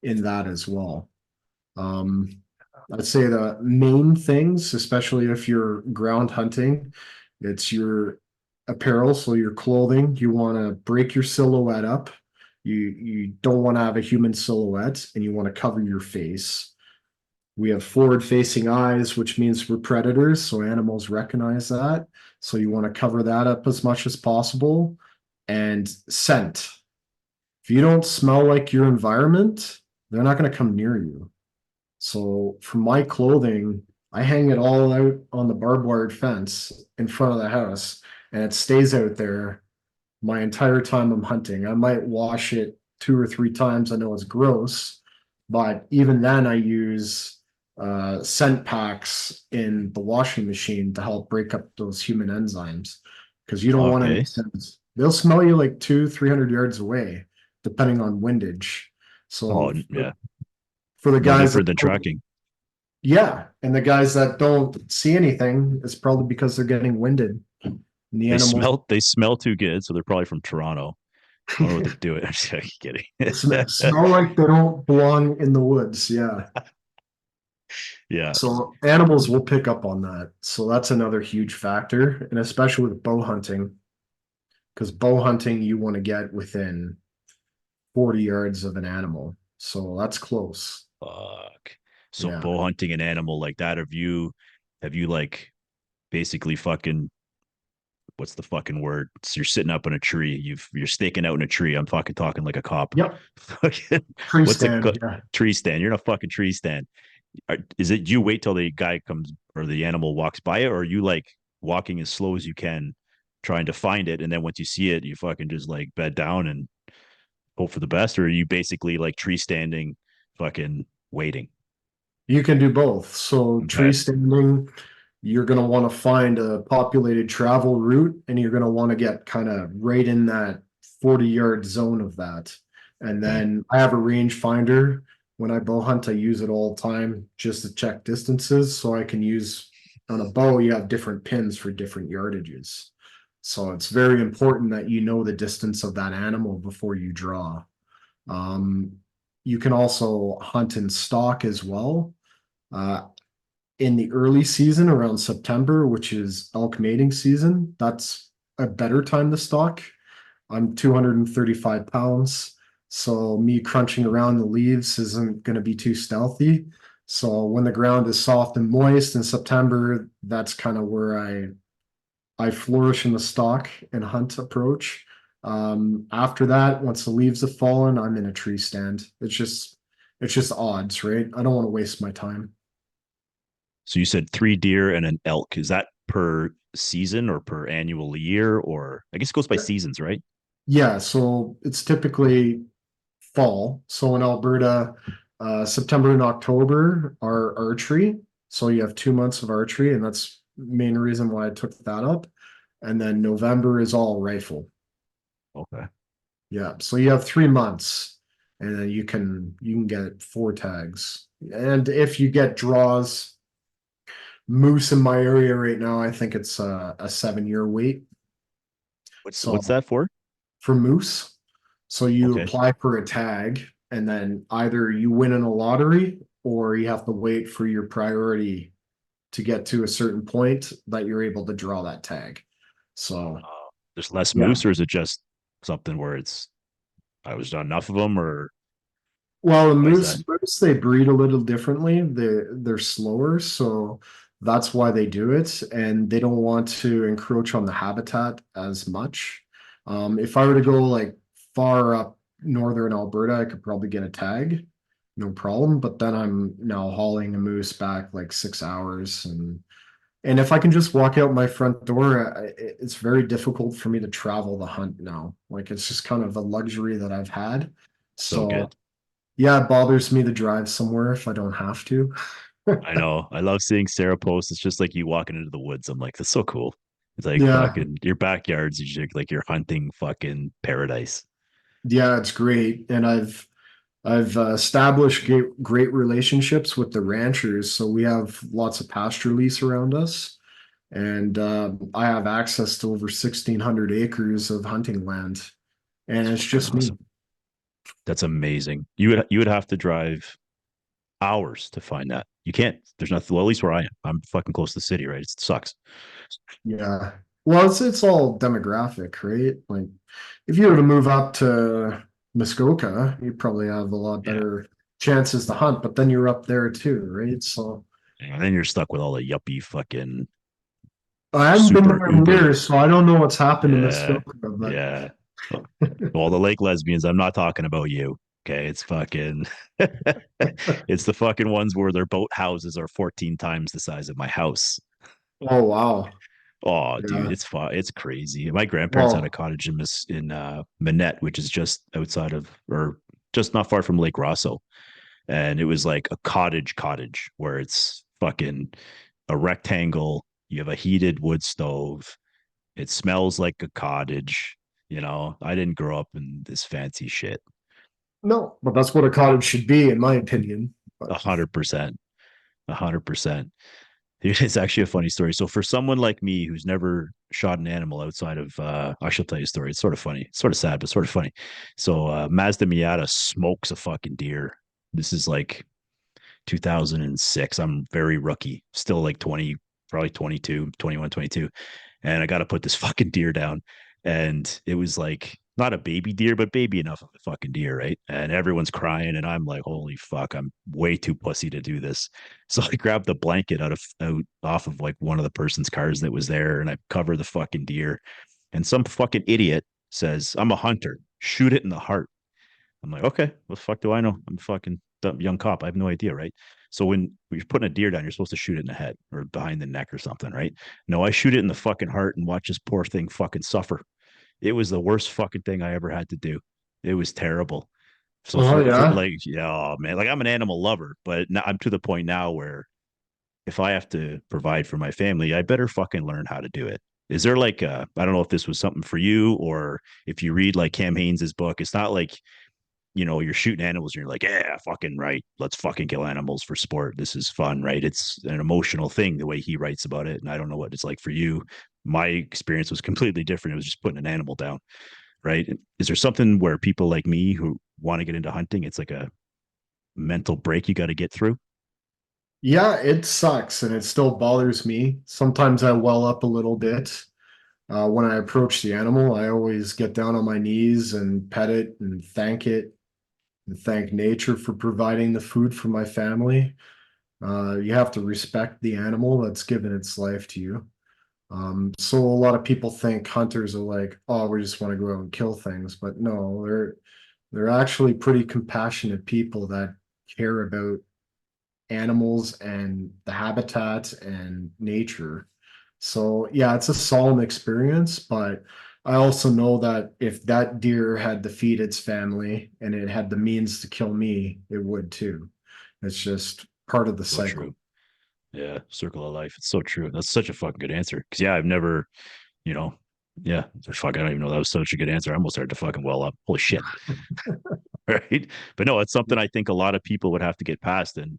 in that as well. Um, I'd say the main things, especially if you're ground hunting, it's your apparel, so your clothing. You want to break your silhouette up. You don't want to have a human silhouette, and you want to cover your face. We have forward-facing eyes, which means we're predators, so animals recognize that. So you want to cover that up as much as possible. And scent. If you don't smell like your environment, they're not going to come near you. So for my clothing, I hang it all out on the barbed wire fence in front of the house, and it stays out there my entire time I'm hunting. I might wash it 2 or 3 times. I know it's gross, but even then I use scent packs in the washing machine to help break up those human enzymes because you don't want any Okay. scents. They'll smell you like 200, 300 yards away, depending on windage. Oh, So yeah. for the No guys that different than don't trucking. yeah, and the guys that don't see anything is probably because they're getting winded. And the animals, They smell too good, so they're probably from Toronto. I don't know what they're doing. I'm just kidding. Smell like they don't belong in the woods. Yeah. Yeah. So animals will pick up on that. So that's another huge factor. And especially with bow hunting, because bow hunting, you want to get within 40 yards of an animal. So that's close. Fuck. So Yeah. bow hunting an animal like that, have you like basically fucking what's the fucking word? So you're sitting up in a tree. You're staking out in a tree. I'm fucking talking like a cop. Yep. Fucking Tree what's a stand. Yeah. tree stand? You're in a fucking tree stand. Is it you wait till the guy comes or the animal walks by it, or are you like walking as slow as you can, trying to find it, and then once you see it, you fucking just like bed down and hope for the best, or are you basically like tree standing, fucking waiting? You can do both. So tree Okay. standing, you're going to want to find a populated travel route and you're going to want to get kind of right in that 40-yard zone of that. And Okay. then I have a range finder. When I bow hunt, I use it all the time just to check distances. So I can use on a bow, you have different pins for different yardages. So it's very important that you know the distance of that animal before you draw. Um, you can also hunt in stock as well. Uh, in the early season around September, which is elk mating season, that's a better time to stock. I'm 235 pounds, so me crunching around the leaves isn't going to be too stealthy. So when the ground is soft and moist in September, that's kind of where I flourish in the stock and hunt approach. After that, once the leaves have fallen, I'm in a tree stand. It's just odds, right? I don't want to waste my time. So you said three deer and an elk. Is that per season or per annual year? Or I guess it goes by seasons, right? Yeah, so it's typically fall. So in Alberta, September and October are archery. So you have 2 months of archery, and that's the main reason why I took that up. And then November is all rifle. Okay. Yeah, so you have 3 months, and then you can get 4 tags. And if you get draws, moose in my area right now, I think it's a 7-year wait. What's So that for? for moose. So you Okay. apply for a tag, and then either you win in a lottery or you have to wait for your priority to get to a certain point that you're able to draw that tag. So, There's less yeah. moose, or is it just something where it's I was done enough of them, or Well, the why is that? moose they breed a little differently. They're slower, so that's why they do it, and they don't want to encroach on the habitat as much. If I were to go like far up northern Alberta, I could probably get a tag, no problem. But then I'm now hauling a moose back like 6 hours, and if I can just walk out my front door, it's very difficult for me to travel the hunt now. Like it's just kind of a luxury that I've had. So So. good. Yeah, it bothers me to drive somewhere if I don't have to. I know. I love seeing Sarah post. It's just like you walking into the woods. I'm like, that's so cool. It's like Yeah, fucking your backyard's like your hunting fucking paradise. yeah, it's great, and I've established great relationships with the ranchers. So we have lots of pasture lease around us, and I have access to over 1,600 acres of hunting land, and It's it's fucking just me. awesome. That's amazing. You would have to drive hours to find that. You can't. There's nothing. Well, at least where I am, I'm fucking close to the city, right? It sucks. Yeah. Well, it's all demographic, right? Like if you were to move up to Muskoka, you probably have a lot Yeah. better chances to hunt, but then you're up there too, right? So And then you're stuck with all the yuppie fucking I haven't been super there in uber. years, so I don't know what's happened to Yeah. Muskoka, but Yeah. Well, the lake lesbians, I'm not talking about you. Okay. It's fucking, it's the fucking ones where their boat houses are 14 times the size of my house. oh wow. Oh, dude, Yeah. it's crazy. My grandparents had a Well, cottage in Manette, which is just outside of or just not far from Lake Rosso. And it was like a cottage where it's fucking a rectangle. You have a heated wood stove. It smells like a cottage. I didn't grow up in this fancy shit. no, but that's what a cottage should be, in my opinion. A But hundred percent, 100%. It's actually a funny story. So for someone like me who's never shot an animal outside of I shall tell you a story. It's sort of funny. It's sort of sad, but sort of funny. So Mazda Miata smokes a fucking deer. This is like 2006. I'm very rookie, still like 20, probably 22, 21, 22. And I got to put this fucking deer down. And it was like not a baby deer, but baby enough of a fucking deer, right? And everyone's crying, and I'm like, holy fuck, I'm way too pussy to do this. So I grabbed the blanket out off of like one of the person's cars that was there, and I cover the fucking deer. And some fucking idiot says, "I'm a hunter. Shoot it in the heart." I'm like, okay, what the fuck do I know? I'm a fucking dumb young cop. I have no idea, right? So when you're putting a deer down, you're supposed to shoot it in the head or behind the neck or something, right? No, I shoot it in the fucking heart and watch this poor thing fucking suffer. It was the worst fucking thing I ever had to do. It was terrible. So Oh for yeah. like, yeah, oh, man, like I'm an animal lover, but now I'm to the point now where if I have to provide for my family, I better fucking learn how to do it. Is there like I don't know if this was something for you or if you read like Cam Haynes's book, it's not like you're shooting animals and you're like, yeah, fucking right. Let's fucking kill animals for sport. This is fun, right? It's an emotional thing the way he writes about it. And I don't know what it's like for you. My experience was completely different. It was just putting an animal down, right? Is there something where people like me who want to get into hunting, it's like a mental break you got to get through? Yeah, it sucks and it still bothers me. Sometimes I well up a little bit. When I approach the animal, I always get down on my knees and pet it and thank nature for providing the food for my family. You have to respect the animal that's given its life to you. So a lot of people think hunters are like, oh, we just want to go out and kill things, but no, they're actually pretty compassionate people that care about animals and the habitat and nature. So yeah, it's a solemn experience, but I also know that if that deer had to feed its family and it had the means to kill me, it would too. It's just part of the So cycle. true. Yeah. Circle of life. It's so true. That's such a fucking good answer. Cause yeah, I've never, you know, yeah, fuck, I don't even know that was such a good answer. I almost started to fucking well up. Holy shit. Right. But no, it's something I think a lot of people would have to get past. And,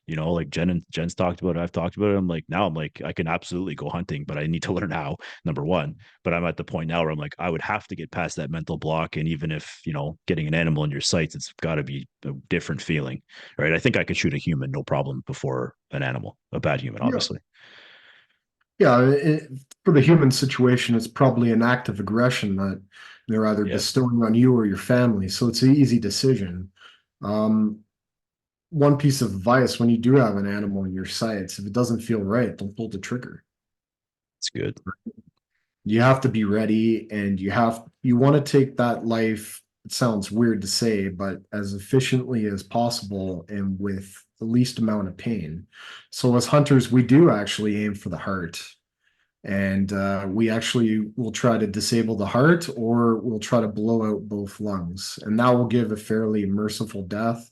like Jen's talked about it, I've talked about it. I'm like, I can absolutely go hunting, but I need to learn how, number one. But I'm at the point now where I'm like, I would have to get past that mental block. And even if, getting an animal in your sights, it's got to be a different feeling. Right. I think I could shoot a human, no problem, before an animal, a bad human, Yeah. obviously. Yeah, for the human situation, it's probably an act of aggression that they're either Yeah. bestowing on you or your family. So it's an easy decision. Um, One piece of advice when you do have an animal in your sights, if it doesn't feel right, don't pull the trigger. It's good. You have to be ready and you want to take that life, it sounds weird to say, but as efficiently as possible and with the least amount of pain. So as hunters, we do actually aim for the heart. And we actually will try to disable the heart or we'll try to blow out both lungs. And that will give a fairly merciful death.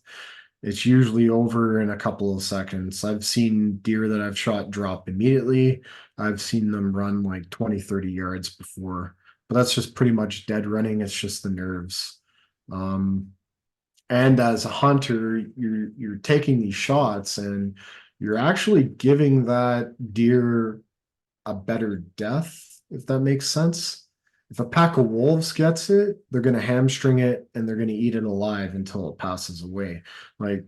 It's usually over in a couple of seconds. I've seen deer that I've shot drop immediately. I've seen them run like 20, 30 yards before, but that's just pretty much dead running. It's just the nerves. Um, and as a hunter, you're taking these shots and you're actually giving that deer a better death, if that makes sense. If a pack of wolves gets it, they're going to hamstring it and they're going to eat it alive until it passes away. Like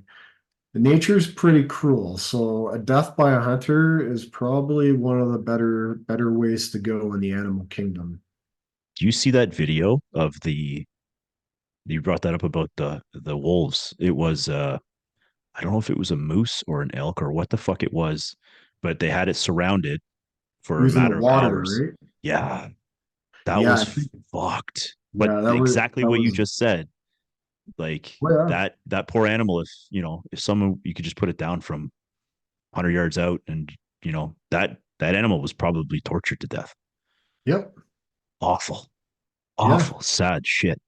nature's pretty cruel. So a death by a hunter is probably one of the better ways to go in the animal kingdom. Do you see that video of you brought that up about the wolves? It was I don't know if it was a moose or an elk or what the fuck it was, but they had it surrounded It for a was in the matter of water, hours. right? Yeah, that Yeah, was I think fucked. But yeah, exactly that what you was just said, like well, yeah. that poor animal, if someone you could just put it down from 100 yards out, and that animal was probably tortured to death. Yep. Awful, Yeah. awful, sad shit,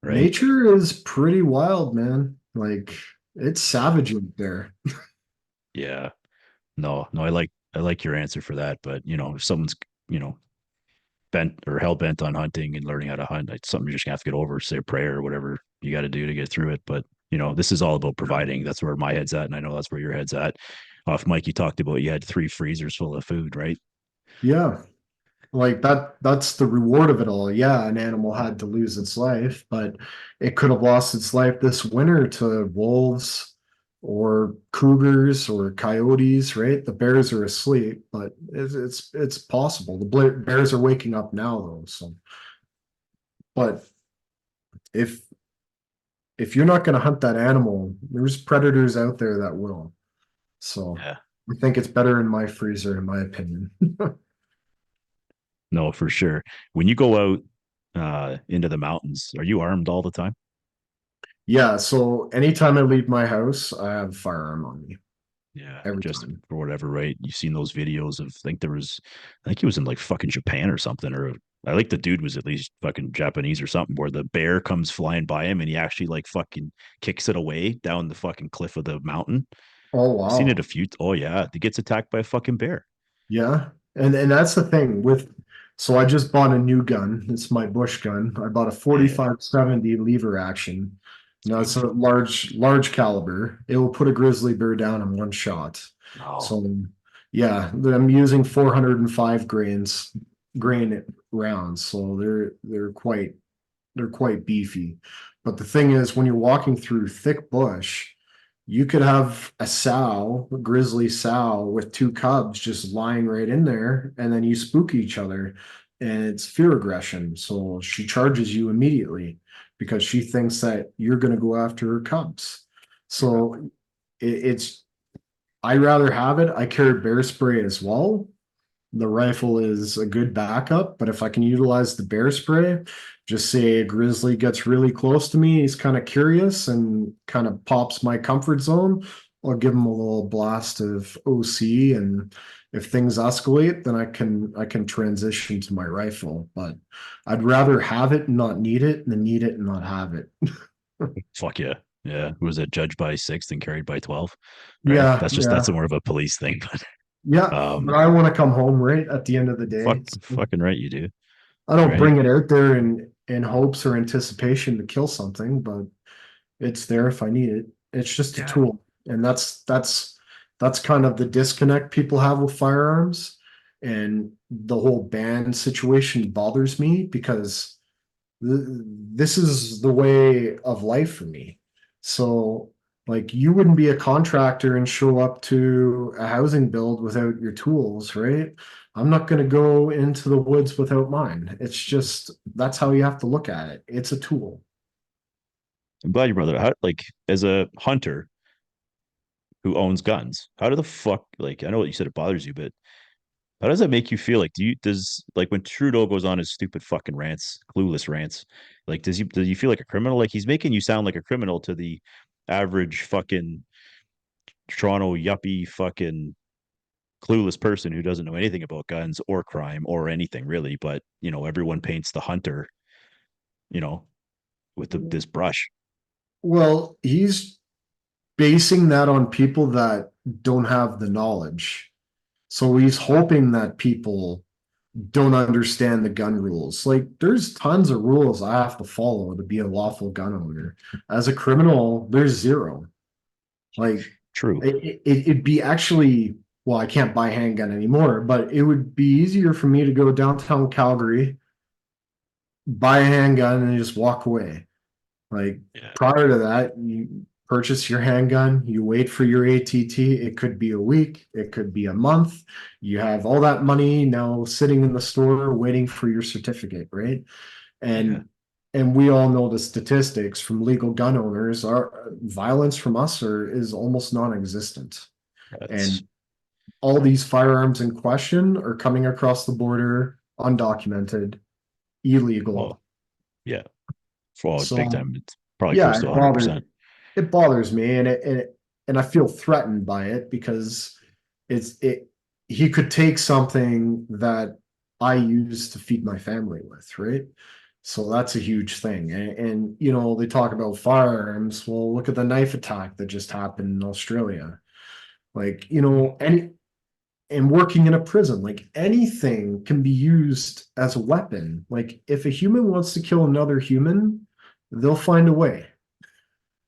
right? Nature is pretty wild, man. Like it's savage out there. Yeah. No, no, I like your answer for that, but if someone's you know bent or hell bent on hunting and learning how to hunt, it's something you're just gonna have to get over, say a prayer or whatever you got to do to get through it. But this is all about providing. That's where my head's at, and I know that's where your head's at. off Mike, you talked about you had 3 freezers full of food, right? Yeah. Like that's the reward of it all. Yeah, an animal had to lose its life, but it could have lost its life this winter to wolves or cougars or coyotes, right? The bears are asleep, but it's possible. The bears are waking up now though. So, but if if you're not going to hunt that animal, there's predators out there that will. So, Yeah. I think it's better in my freezer, in my opinion. No, for sure. When you go out into the mountains, are you armed all the time? Yeah, so anytime I leave my house, I have a firearm on me Yeah, every just time. for whatever, right? You've seen those videos of, I think he was in like fucking Japan or something, or I think the dude was at least fucking Japanese or something, where the bear comes flying by him and he actually like fucking kicks it away down the fucking cliff of the mountain. Oh I've seen it wow. a few. Oh yeah, he gets attacked by a fucking bear. Yeah. And that's the thing with so I just bought a new gun. It's my bush gun. I bought a Yeah, 45-70 lever action. it's Now it's a beautiful. large caliber. It will put a grizzly bear down in one shot. No, So yeah, I'm using 405 grain rounds. So they're quite beefy. But the thing is, when you're walking through thick bush, you could have a grizzly sow with two cubs just lying right in there, and then you spook each other, and it's fear aggression. So she charges you immediately because she thinks that you're going to go after her cubs. yeah. So it's I'd rather have it. I carry bear spray as well. The rifle is a good backup, but if I can utilize the bear spray, just say a grizzly gets really close to me, he's kind of curious and kind of pops my comfort zone, I'll give him a little blast of OC, and if things escalate, then I can transition to my rifle. But I'd rather have it and not need it than need it and not have it. Fuck yeah. Yeah. Was it judged by 6 and carried by 12? Right. Yeah, That's yeah, more of a police thing. But yeah. But I want to come home right at the end of the day. So fucking right, you do. I don't Right. bring it out there in hopes or anticipation to kill something, but it's there if I need it. It's just a Yeah. tool. And that's kind of the disconnect people have with firearms. And the whole ban situation bothers me because this is the way of life for me. So, like, you wouldn't be a contractor and show up to a housing build without your tools, right? I'm not going to go into the woods without mine. It's just that's how you have to look at it. It's a tool. I'm glad you brought that up. How, like, as a hunter who owns guns, how do the fuck, like, I know what you said it bothers you, but how does that make you feel? Like, does, like, when Trudeau goes on his stupid fucking rants, clueless rants, like, does you feel like a criminal? Like, he's making you sound like a criminal to the average fucking Toronto yuppie fucking clueless person who doesn't know anything about guns or crime or anything really. But, everyone paints the hunter, you know, with this brush. Well, he's basing that on people that don't have the knowledge. So he's hoping that people don't understand the gun rules. Like there's tons of rules I have to follow to be a lawful gun owner. As a criminal, there's zero. Like True. it'd be actually, well, I can't buy a handgun anymore, but it would be easier for me to go downtown Calgary, buy a handgun, and just walk away. Like Yeah. prior to that, you purchase your handgun, you wait for your ATT. It could be a week, it could be a month. You have all that money now sitting in the store waiting for your certificate, right? Yeah. And we all know the statistics from legal gun owners are violence from us is almost non-existent. That's, And all these firearms in question are coming across the border undocumented, well, illegal. yeah. For big So time. It's probably yeah, close to 100%. it bothers me, and I feel threatened by it because it he could take something that I use to feed my family with, right? So that's a huge thing. And they talk about firearms. Well, look at the knife attack that just happened in Australia. Like, and working in a prison, like anything can be used as a weapon. Like if a human wants to kill another human, they'll find a way.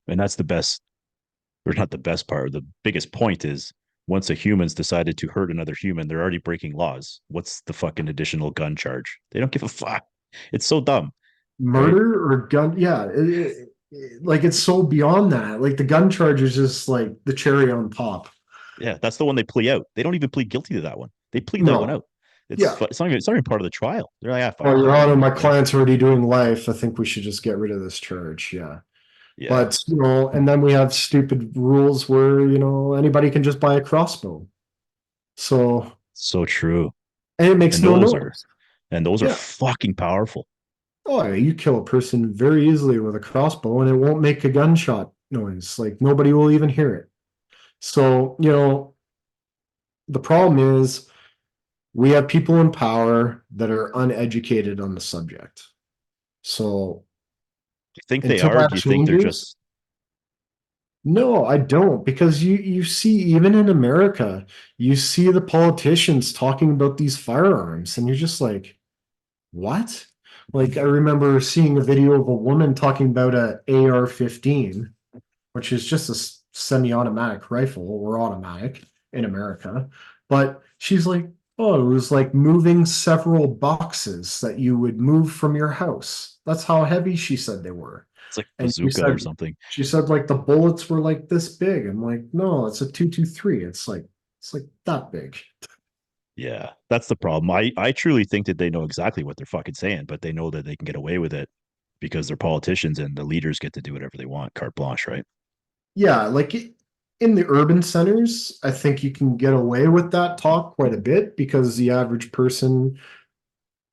And that's the best, or not the best part. The biggest point is once a human's decided to hurt another human, they're already breaking laws. What's the fucking additional gun charge? They don't give a fuck. It's so dumb, right? Murder or gun? Yeah, like it's so beyond that. Like the gun charge is just like the cherry on top. Yeah, that's the one they plea out. They don't even plead guilty to that one. They plead that one No, out. yeah. It's not even part of the trial. They're like, ah, fuck Well, it, Your yeah, Honor, my right? client's already doing life. I think we should just get rid of this charge. Yeah. Yeah, But, and then we have stupid rules where, anybody can just buy a crossbow. So, so true. and it makes And no those are noise. and those are Yeah. fucking powerful. Oh, yeah, you kill a person very easily with a crossbow and it won't make a gunshot noise. Like nobody will even hear it. So, the problem is we have people in power that are uneducated on the subject. So Do you think they until are? that Do you think they're changes, just no, I don't, because you see, even in America, you see the politicians talking about these firearms, and you're just like, what? Like I remember seeing a video of a woman talking about a AR-15, which is just a semi-automatic rifle or automatic in America. But she's like, oh, it was like moving several boxes that you would move from your house. That's how heavy she said they were. it's like And she bazooka or said, something? like the bullets were like this big. I'm like, no, it's a 223. It's like that big. Yeah, that's the problem. I truly think that they know exactly what they're fucking saying, but they know that they can get away with it because they're politicians and the leaders get to do whatever they want, carte blanche, right? Yeah, like in the urban centers, I think you can get away with that talk quite a bit because the average person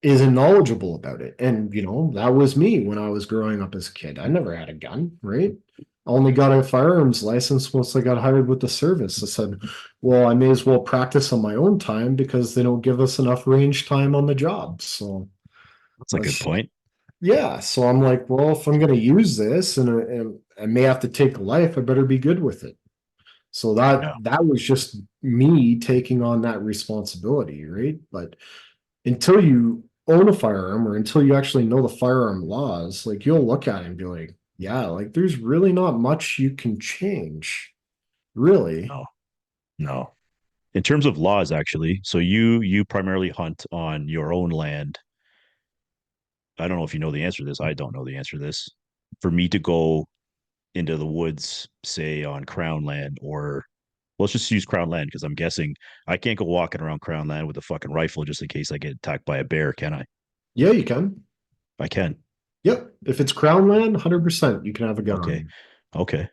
isn't knowledgeable about it. And, that was me when I was growing up as a kid. I never had a gun, right? I only got a firearms license once I got hired with the service. I said, well, I may as well practice on my own time because they don't give us enough range time on the job. So, That's a good point. yeah. So I'm like, well, if I'm going to use this and I may have to take a life, I better be good with it. So that Yeah. that was just me taking on that responsibility, right? But until you own a firearm or until you actually know the firearm laws, like you'll look at it and be like, yeah, like there's really not much you can change, really. No, no. In terms of laws, actually, so you primarily hunt on your own land. I don't know if you know the answer to this. I don't know the answer to this. For me to go into the woods, say on crown land, or let's just use crown land because I'm guessing I can't go walking around crown land with a fucking rifle just in case I get attacked by a bear, can I? Yeah, you can. I can. Yep. If it's crown land, 100% you can have a gun on Okay. you. Okay. If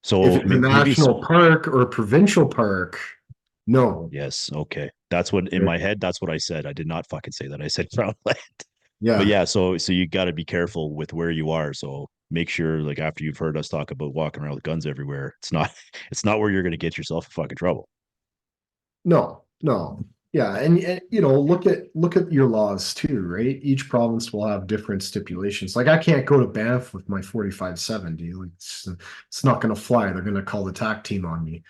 So it's a maybe national park or a provincial park, no. yes. Okay. That's what in my head. That's what I said. I did not fucking say that. I said crown land. But Yeah. yeah, so you got to be careful with where you are. So make sure, like after you've heard us talk about walking around with guns everywhere, it's not where you're going to get yourself in fucking trouble. No, no. Yeah, and look at your laws too, right? Each province will have different stipulations. Like I can't go to Banff with my 4570. Like it's not going to fly. They're going to call the TAC team on me.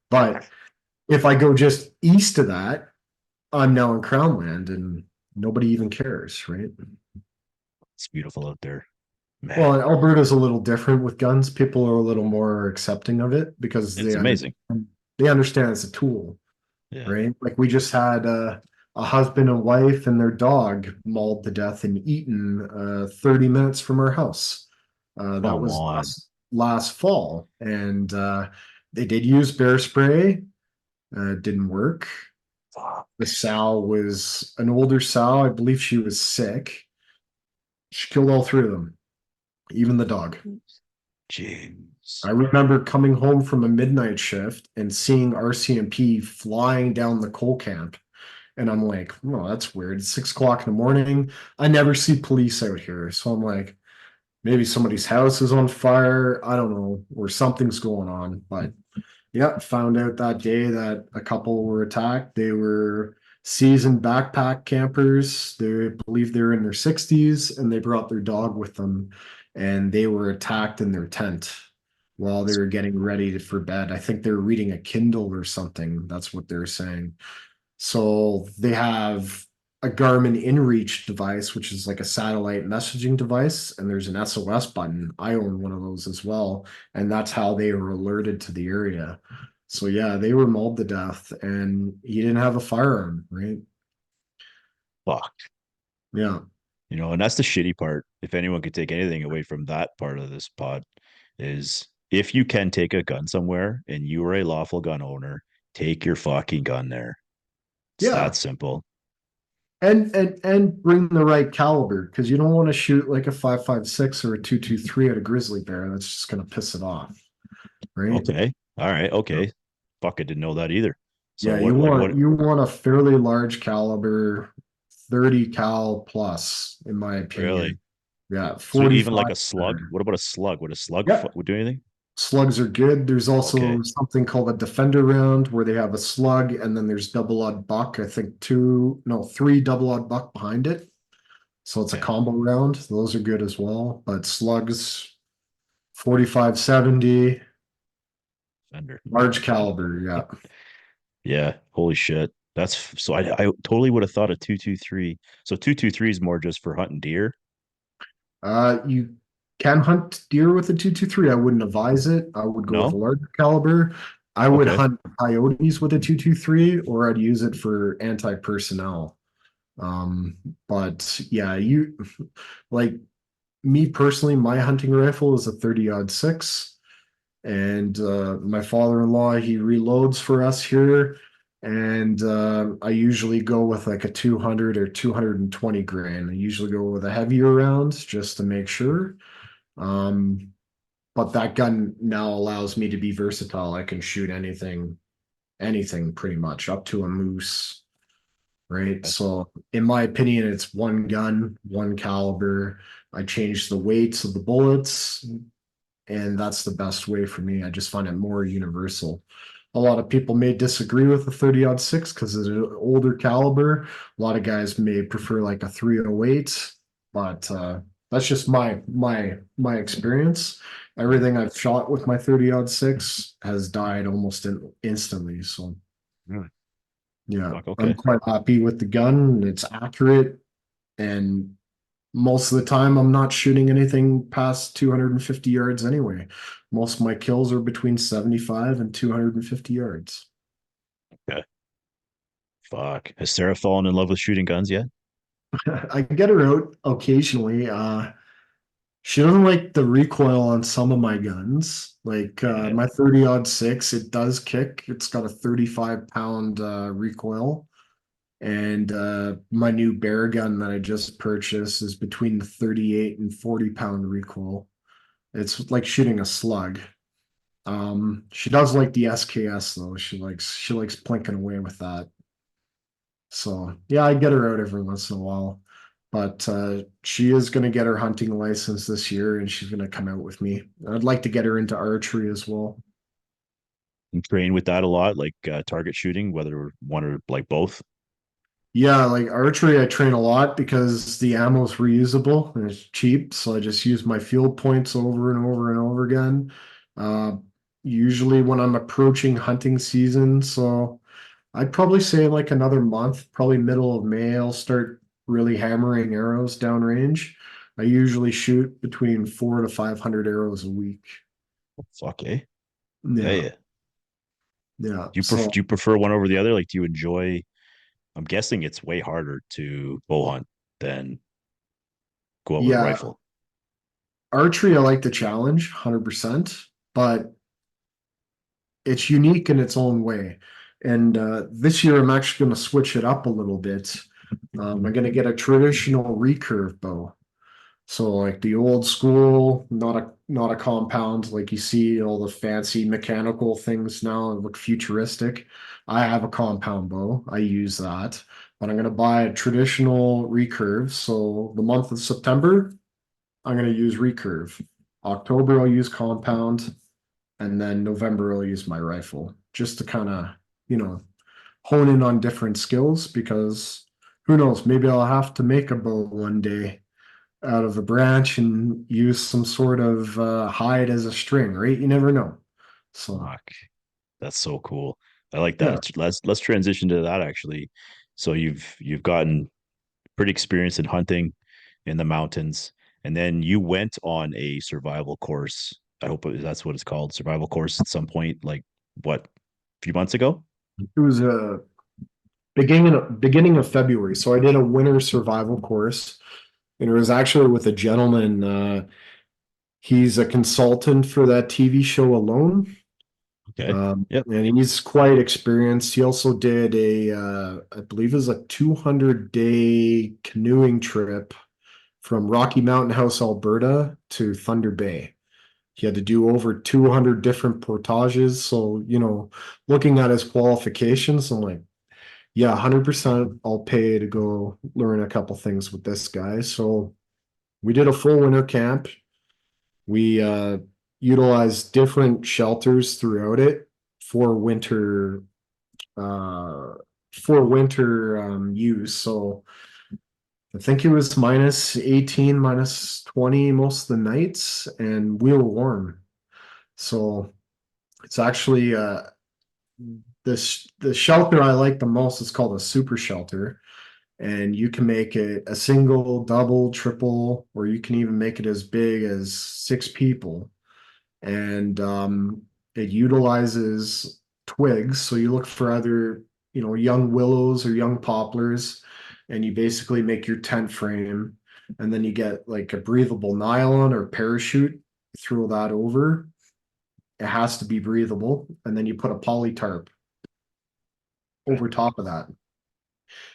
But if I go just east of that, I'm now in Crown Land and nobody even cares, right? It's beautiful out there, Well, man. and Alberta's a little different with guns. People are a little more accepting of it because It's amazing. they understand it's a tool, Yeah. right? Like we just had a husband and wife and their dog mauled to death and eaten 30 minutes from our house. That Come was on. last fall, and they did use bear spray. It didn't work. Fuck. The sow was an older sow. I believe she was sick. She killed all three of them, even the dog. I Jeez. remember coming home from a midnight shift and seeing RCMP flying down the coal camp. And I'm like, well, that's weird. It's 6 o'clock in the morning. I never see police out here. So I'm like, maybe somebody's house is on fire. I don't know, or something's going on. But yeah, found out that day that a couple were attacked. They were seasoned backpack campers. They believe they're in their 60s and they brought their dog with them. And they were attacked in their tent while they were getting ready for bed. I think they were reading a Kindle or something. That's what they're saying. So they have a Garmin InReach device, which is like a satellite messaging device, and there's an SOS button. I own one of those as well, and that's how they were alerted to the area. So yeah, they were mauled to death, and he didn't have a firearm, right? Fuck. Yeah, And that's the shitty part. If anyone could take anything away from that part of this pod, is if you can take a gun somewhere and you are a lawful gun owner, take your fucking gun there. It's that yeah, simple. and bring the right caliber because you don't want to shoot like a 5.56 or a 2.23 at a grizzly bear. That's just gonna piss it off, right? Okay. All right. Okay. Fuck, I didn't know that either. So Yeah, what like what you want a fairly large caliber, 30 cal plus, in my really? opinion. Yeah, So even like 45 a slug? better. What about a slug? Would a slug Yeah, would do anything? slugs are good. There's Okay. also something called a defender round where they have a slug and then there's double odd buck. I think three double odd buck behind it. So it's a Okay. combo round. Those are good as well. But slugs, 45-70, Fender. large caliber. Yeah. Yeah. Holy shit. That's so I totally would have thought a 223. So 223 is more just for hunting deer. You can hunt deer with a 223. I wouldn't advise it. I would go with a No? larger caliber. I would Okay. hunt coyotes with a 223, or I'd use it for anti-personnel. Um, but yeah, you like me personally, my hunting rifle is a 30-06. And my father-in-law, he reloads for us here. And I usually go with like a 200 or 220 grain. I usually go with a heavier round just to make sure. Um, but that gun now allows me to be versatile. I can shoot anything pretty much, up to a moose, right? Okay. So, in my opinion, it's one gun, one caliber. I change the weights of the bullets, and that's the best way for me. I just find it more universal. A lot of people may disagree with the 30-06 because it's an older caliber. A lot of guys may prefer like a 308, but that's just my experience. Everything I've shot with my 30-06 has died almost instantly. So Really? yeah, Fuck. I'm Okay. quite happy with the gun. It's accurate, and most of the time I'm not shooting anything past 250 yards anyway. Most of my kills are between 75 and 250 yards. Okay. Fuck. Has Sarah fallen in love with shooting guns yet? I get her out occasionally. She doesn't like the recoil on some of my guns. Like Okay. my 30-06, it does kick. It's got a 35-pound recoil. And my new bear gun that I just purchased is between the 38 and 40-pound recoil. It's like shooting a slug. She does like the SKS though. She likes plinking away with that. So yeah, I get her out every once in a while. But she is going to get her hunting license this year, and she's going to come out with me. I'd like to get her into archery as well. You train with that a lot, like target shooting, whether one or like both. Yeah, like archery, I train a lot because the ammo is reusable and it's cheap. So I just use my field points over and over and over again. Uh, Usually when I'm approaching hunting season, so I'd probably say like another month, probably middle of May, I'll start really hammering arrows downrange. I usually shoot between 400 to 500 arrows a week. Fuck, eh? Yeah, Yeah, yeah. yeah. Do you prefer one over the other? Like, do you enjoy? I'm guessing it's way harder to bow hunt than go out with a Yeah, rifle. archery, I like the challenge, 100%, but it's unique in its own way. And this year, I'm actually going to switch it up a little bit. I'm going to get a traditional recurve bow. So like the old school, not a compound like you see all the fancy mechanical things now that look futuristic. I have a compound bow. I use that, but I'm gonna buy a traditional recurve. So the month of September, I'm gonna use recurve. October, I'll use compound, and then November, I'll use my rifle just to kind of, you know, hone in on different skills because who knows, maybe I'll have to make a bow one day out of a branch and use some sort of hide as a string, right? You never know. So Fuck, that's so cool. I like that. yeah, Let's transition to that actually. So you've gotten pretty experienced in hunting in the mountains, and then you went on a survival course. I hope that's what it's called, survival course at some point. Like what? few months ago? It was a beginning of February. So I did a winter survival course, and it was actually with a gentleman. He's a consultant for that TV show Alone. Okay. Yep. And he's quite experienced. He also did I believe it was a 200-day canoeing trip from Rocky Mountain House, Alberta to Thunder Bay. He had to do over 200 different portages. So, looking at his qualifications, I'm like, yeah, 100% I'll pay to go learn a couple things with this guy. So we did a full winter camp. We utilized different shelters throughout it for winter uh use. So I think it was minus 18, minus 20 most of the nights, and we were warm. So it's actually the shelter I like the most is called a super shelter. And you can make it a single, double, triple, or you can even make it as big as 6 people. And it utilizes twigs. So you look for either, young willows or young poplars, and you basically make your tent frame. And then you get like a breathable nylon or parachute, throw that over. It has to be breathable. And then you put a poly tarp over top of that.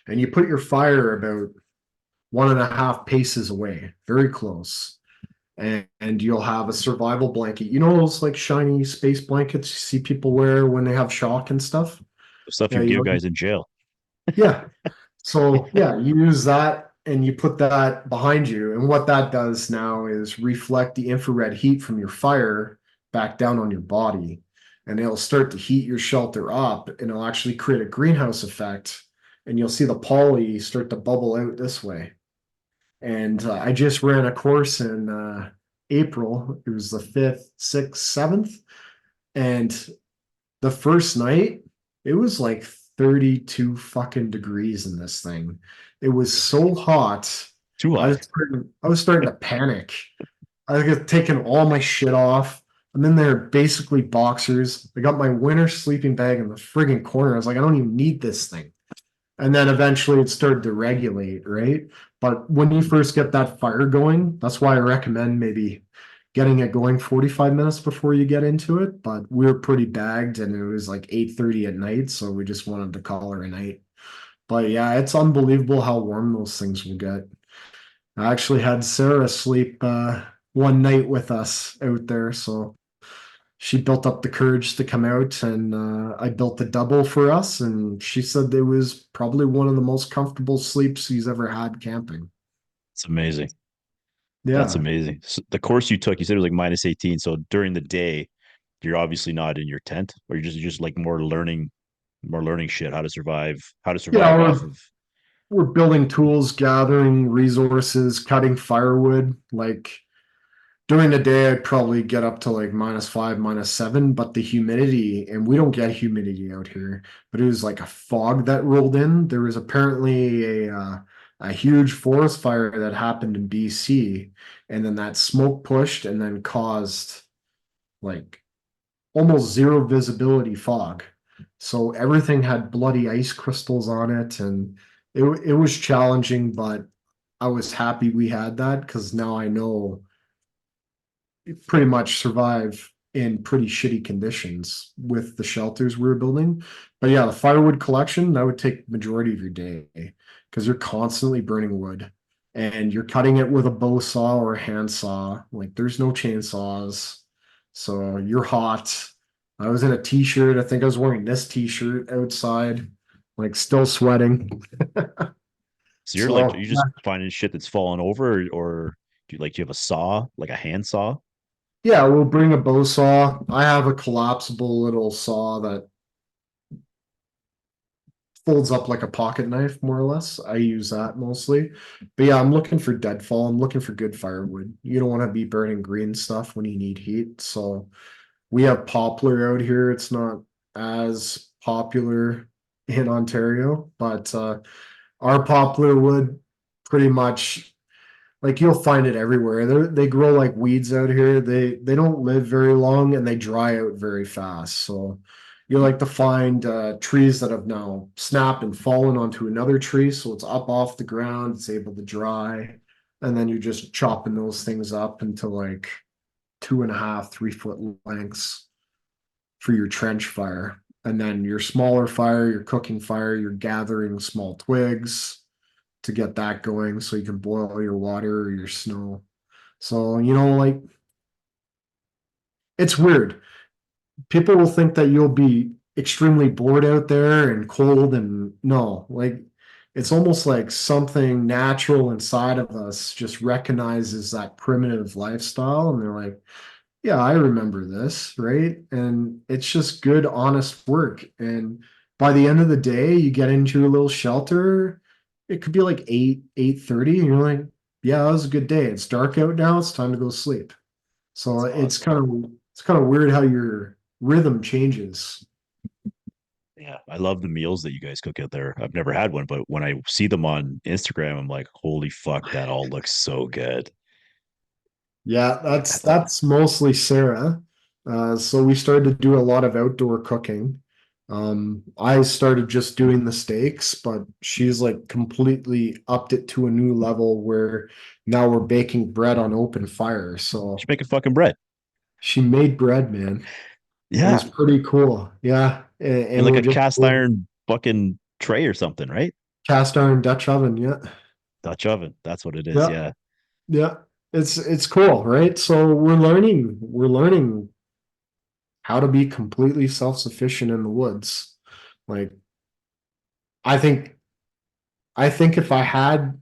And you put your fire about 1.5 paces away, very close. And you'll have a survival blanket. You know those like shiny space blankets you see people wear when they have shock and stuff? The stuff Yeah, you give guys in jail. yeah. So yeah, you use that and you put that behind you. And what that does now is reflect the infrared heat from your fire back down on your body. And it'll start to heat your shelter up, and it'll actually create a greenhouse effect. And you'll see the poly start to bubble out this way. And I just ran a course in April. It was the 5th, 6th, 7th. And the first night, it was like 32 fucking degrees in this thing. It was so hot. Too hot. I was starting to panic. I was taking all my shit off. I'm in there basically boxers. I got my winter sleeping bag in the friggin' corner. I was like, I don't even need this thing. And then eventually it started to regulate, right? But when you first get that fire going, that's why I recommend maybe getting it going 45 minutes before you get into it. But we were pretty bagged, and it was like 8:30 at night, so we just wanted to call her a night. But yeah, it's unbelievable how warm those things will get. I actually had Sarah sleep one night with us out there, so she built up the courage to come out, and I built a double for us, and she said it was probably one of the most comfortable sleeps she's ever had camping. It's amazing. That's Yeah. amazing. So the course you took, you said it was like minus 18. So during the day, you're obviously not in your tent, or you're just like more learning shit, how to Yeah, survive off of. we're building tools, gathering resources, cutting firewood. Like during the day, I'd probably get up to like -5, -7, but the humidity, and we don't get humidity out here, but it was like a fog that rolled in. There was apparently a huge forest fire that happened in BC, and then that smoke pushed and then caused like almost zero visibility fog. So everything had bloody ice crystals on it, and it was challenging, but I was happy we had that because now I know pretty much survive in pretty shitty conditions with the shelters we were building. But yeah, the firewood collection, that would take majority of your day because you're constantly burning wood and you're cutting it with a bow saw or a hand saw. Like there's no chainsaws. So you're hot. I was in a t-shirt. I think I was wearing this t-shirt outside, like still sweating. So you're like, So are you just finding shit that's fallen over, or do you have a saw, like a hand saw? yeah, we'll bring a bow saw. I have a collapsible little saw that folds up like a pocket knife, more or less. I use that mostly. But yeah, I'm looking for deadfall. I'm looking for good firewood. You don't want to be burning green stuff when you need heat. So we have poplar out here. It's not as popular in Ontario, but our poplar wood pretty much like you'll find it everywhere. They grow like weeds out here. They don't live very long and they dry out very fast. So You like to find trees that have now snapped and fallen onto another tree, so it's up off the ground, it's able to dry, and then you're just chopping those things up into like 2.5, 3 foot lengths for your trench fire. And then your smaller fire, your cooking fire, you're gathering small twigs to get that going so you can boil your water or your snow. So, like it's weird. People will think that you'll be extremely bored out there and cold, and no, like it's almost like something natural inside of us just recognizes that primitive lifestyle, and they're like, yeah, I remember this, right? And it's just good, honest work. And by the end of the day, you get into your little shelter. It could be like 8:30, and you're like, yeah, that was a good day. It's dark out now. It's time to go sleep. So That's awesome. it's kind of weird how your rhythm changes. Yeah, I love the meals that you guys cook out there. I've never had one, but when I see them on Instagram, I'm like, holy fuck, that all looks so good. Yeah, I thought, that's mostly Sarah. So we started to do a lot of outdoor cooking. I started just doing the steaks, but she's like completely upped it to a new level where now we're baking bread on open fire. she's So making fucking bread. she made bread, man. It was Yeah, pretty cool. Yeah. And in we like were a just cast iron fucking tray or something, right? cast iron Dutch oven. Yeah. Dutch oven. That's what it is. Yeah. Yeah. Yeah. It's cool, right? So we're learning how to be completely self-sufficient in the woods. Like I think I think if I had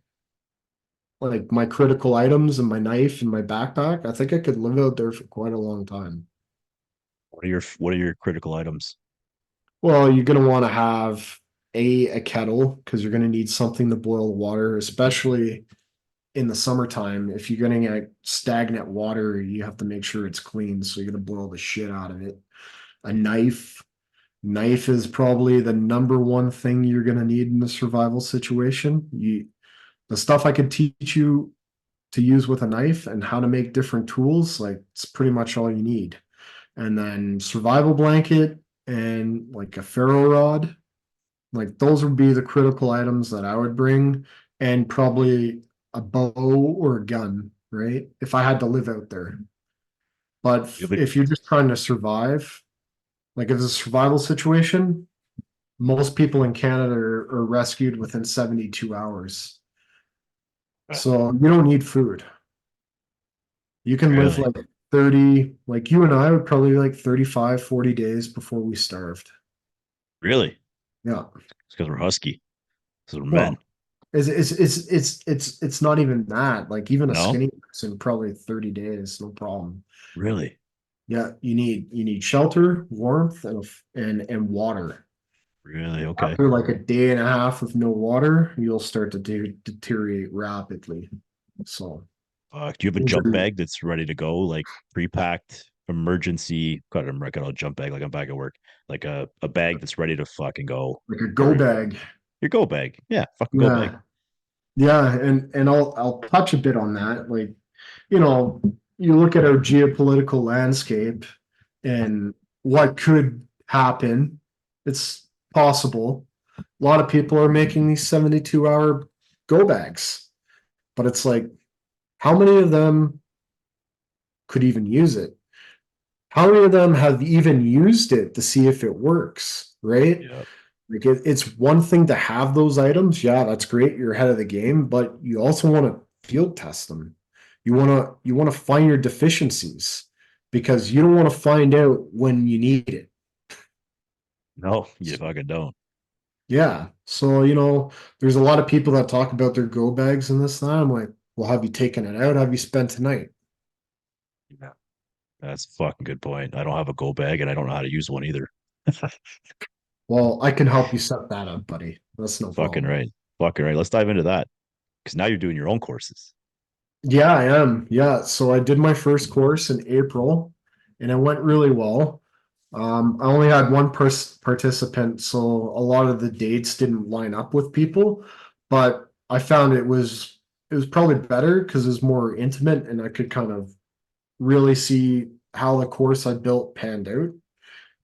like my critical items and my knife and my backpack, I think I could live out there for quite a long time. What are your critical items? Well, you're gonna want to have a kettle because you're gonna need something to boil water, especially in the summertime. If you're gonna get stagnant water, you have to make sure it's clean, so you're gonna boil the shit out of it. A knife. Knife is probably the number one thing you're gonna need in the survival situation. The stuff I could teach you to use with a knife and how to make different tools, like it's pretty much all you need. And then survival blanket and like a ferro rod, like those would be the critical items that I would bring, and probably a bow or a gun, right? If I had to live out there. But You have a, if you're just trying to survive, like if it's a survival situation, most people in Canada are rescued within 72 hours. So you don't need food. You can live really, like 30, like you and I would probably like 35, 40 days before we starved. really. Yeah. It's because we're husky. Because we're men. Well, it's not even that. Like even a No, skinny person, probably 30 days, no problem. really, Yeah, you need shelter, warmth, and water. really. Okay. After like a day and a half of no water, you'll start to deteriorate rapidly. So Do you have a those jump are bag that's ready to go, like pre-packed emergency? God, I'm reckon a jump bag like I'm back at work, like a bag that's ready to fucking go. like a go For bag. your go bag. Yeah, fucking go bag. Yeah. Yeah, and I'll touch a bit on that. Like, you know, you look at our geopolitical landscape and what could happen. It's possible. A lot of people are making these 72-hour go bags, but it's like, how many of them could even use it? How many of them have even used it to see if it works, right? Yeah. Like it's one thing to have those items. Yeah, that's great. You're ahead of the game, but you also want to field test them. You want to find your deficiencies because you don't want to find out when you need it. No, you fucking don't. Yeah. So, there's a lot of people that talk about their go bags and this and that. I'm like, well, have you taken it out? Have you spent tonight? Yeah. That's a fucking good point. I don't have a go bag and I don't know how to use one either. Well, I can help you set that up, buddy. That's no Fucking problem. right. Fucking right. Let's dive into that because now you're doing your own courses. Yeah, I am. Yeah. So I did my first course in April and it went really well. I only had one participant, so a lot of the dates didn't line up with people, but I found it was probably better because it was more intimate and I could kind of really see how the course I built panned out.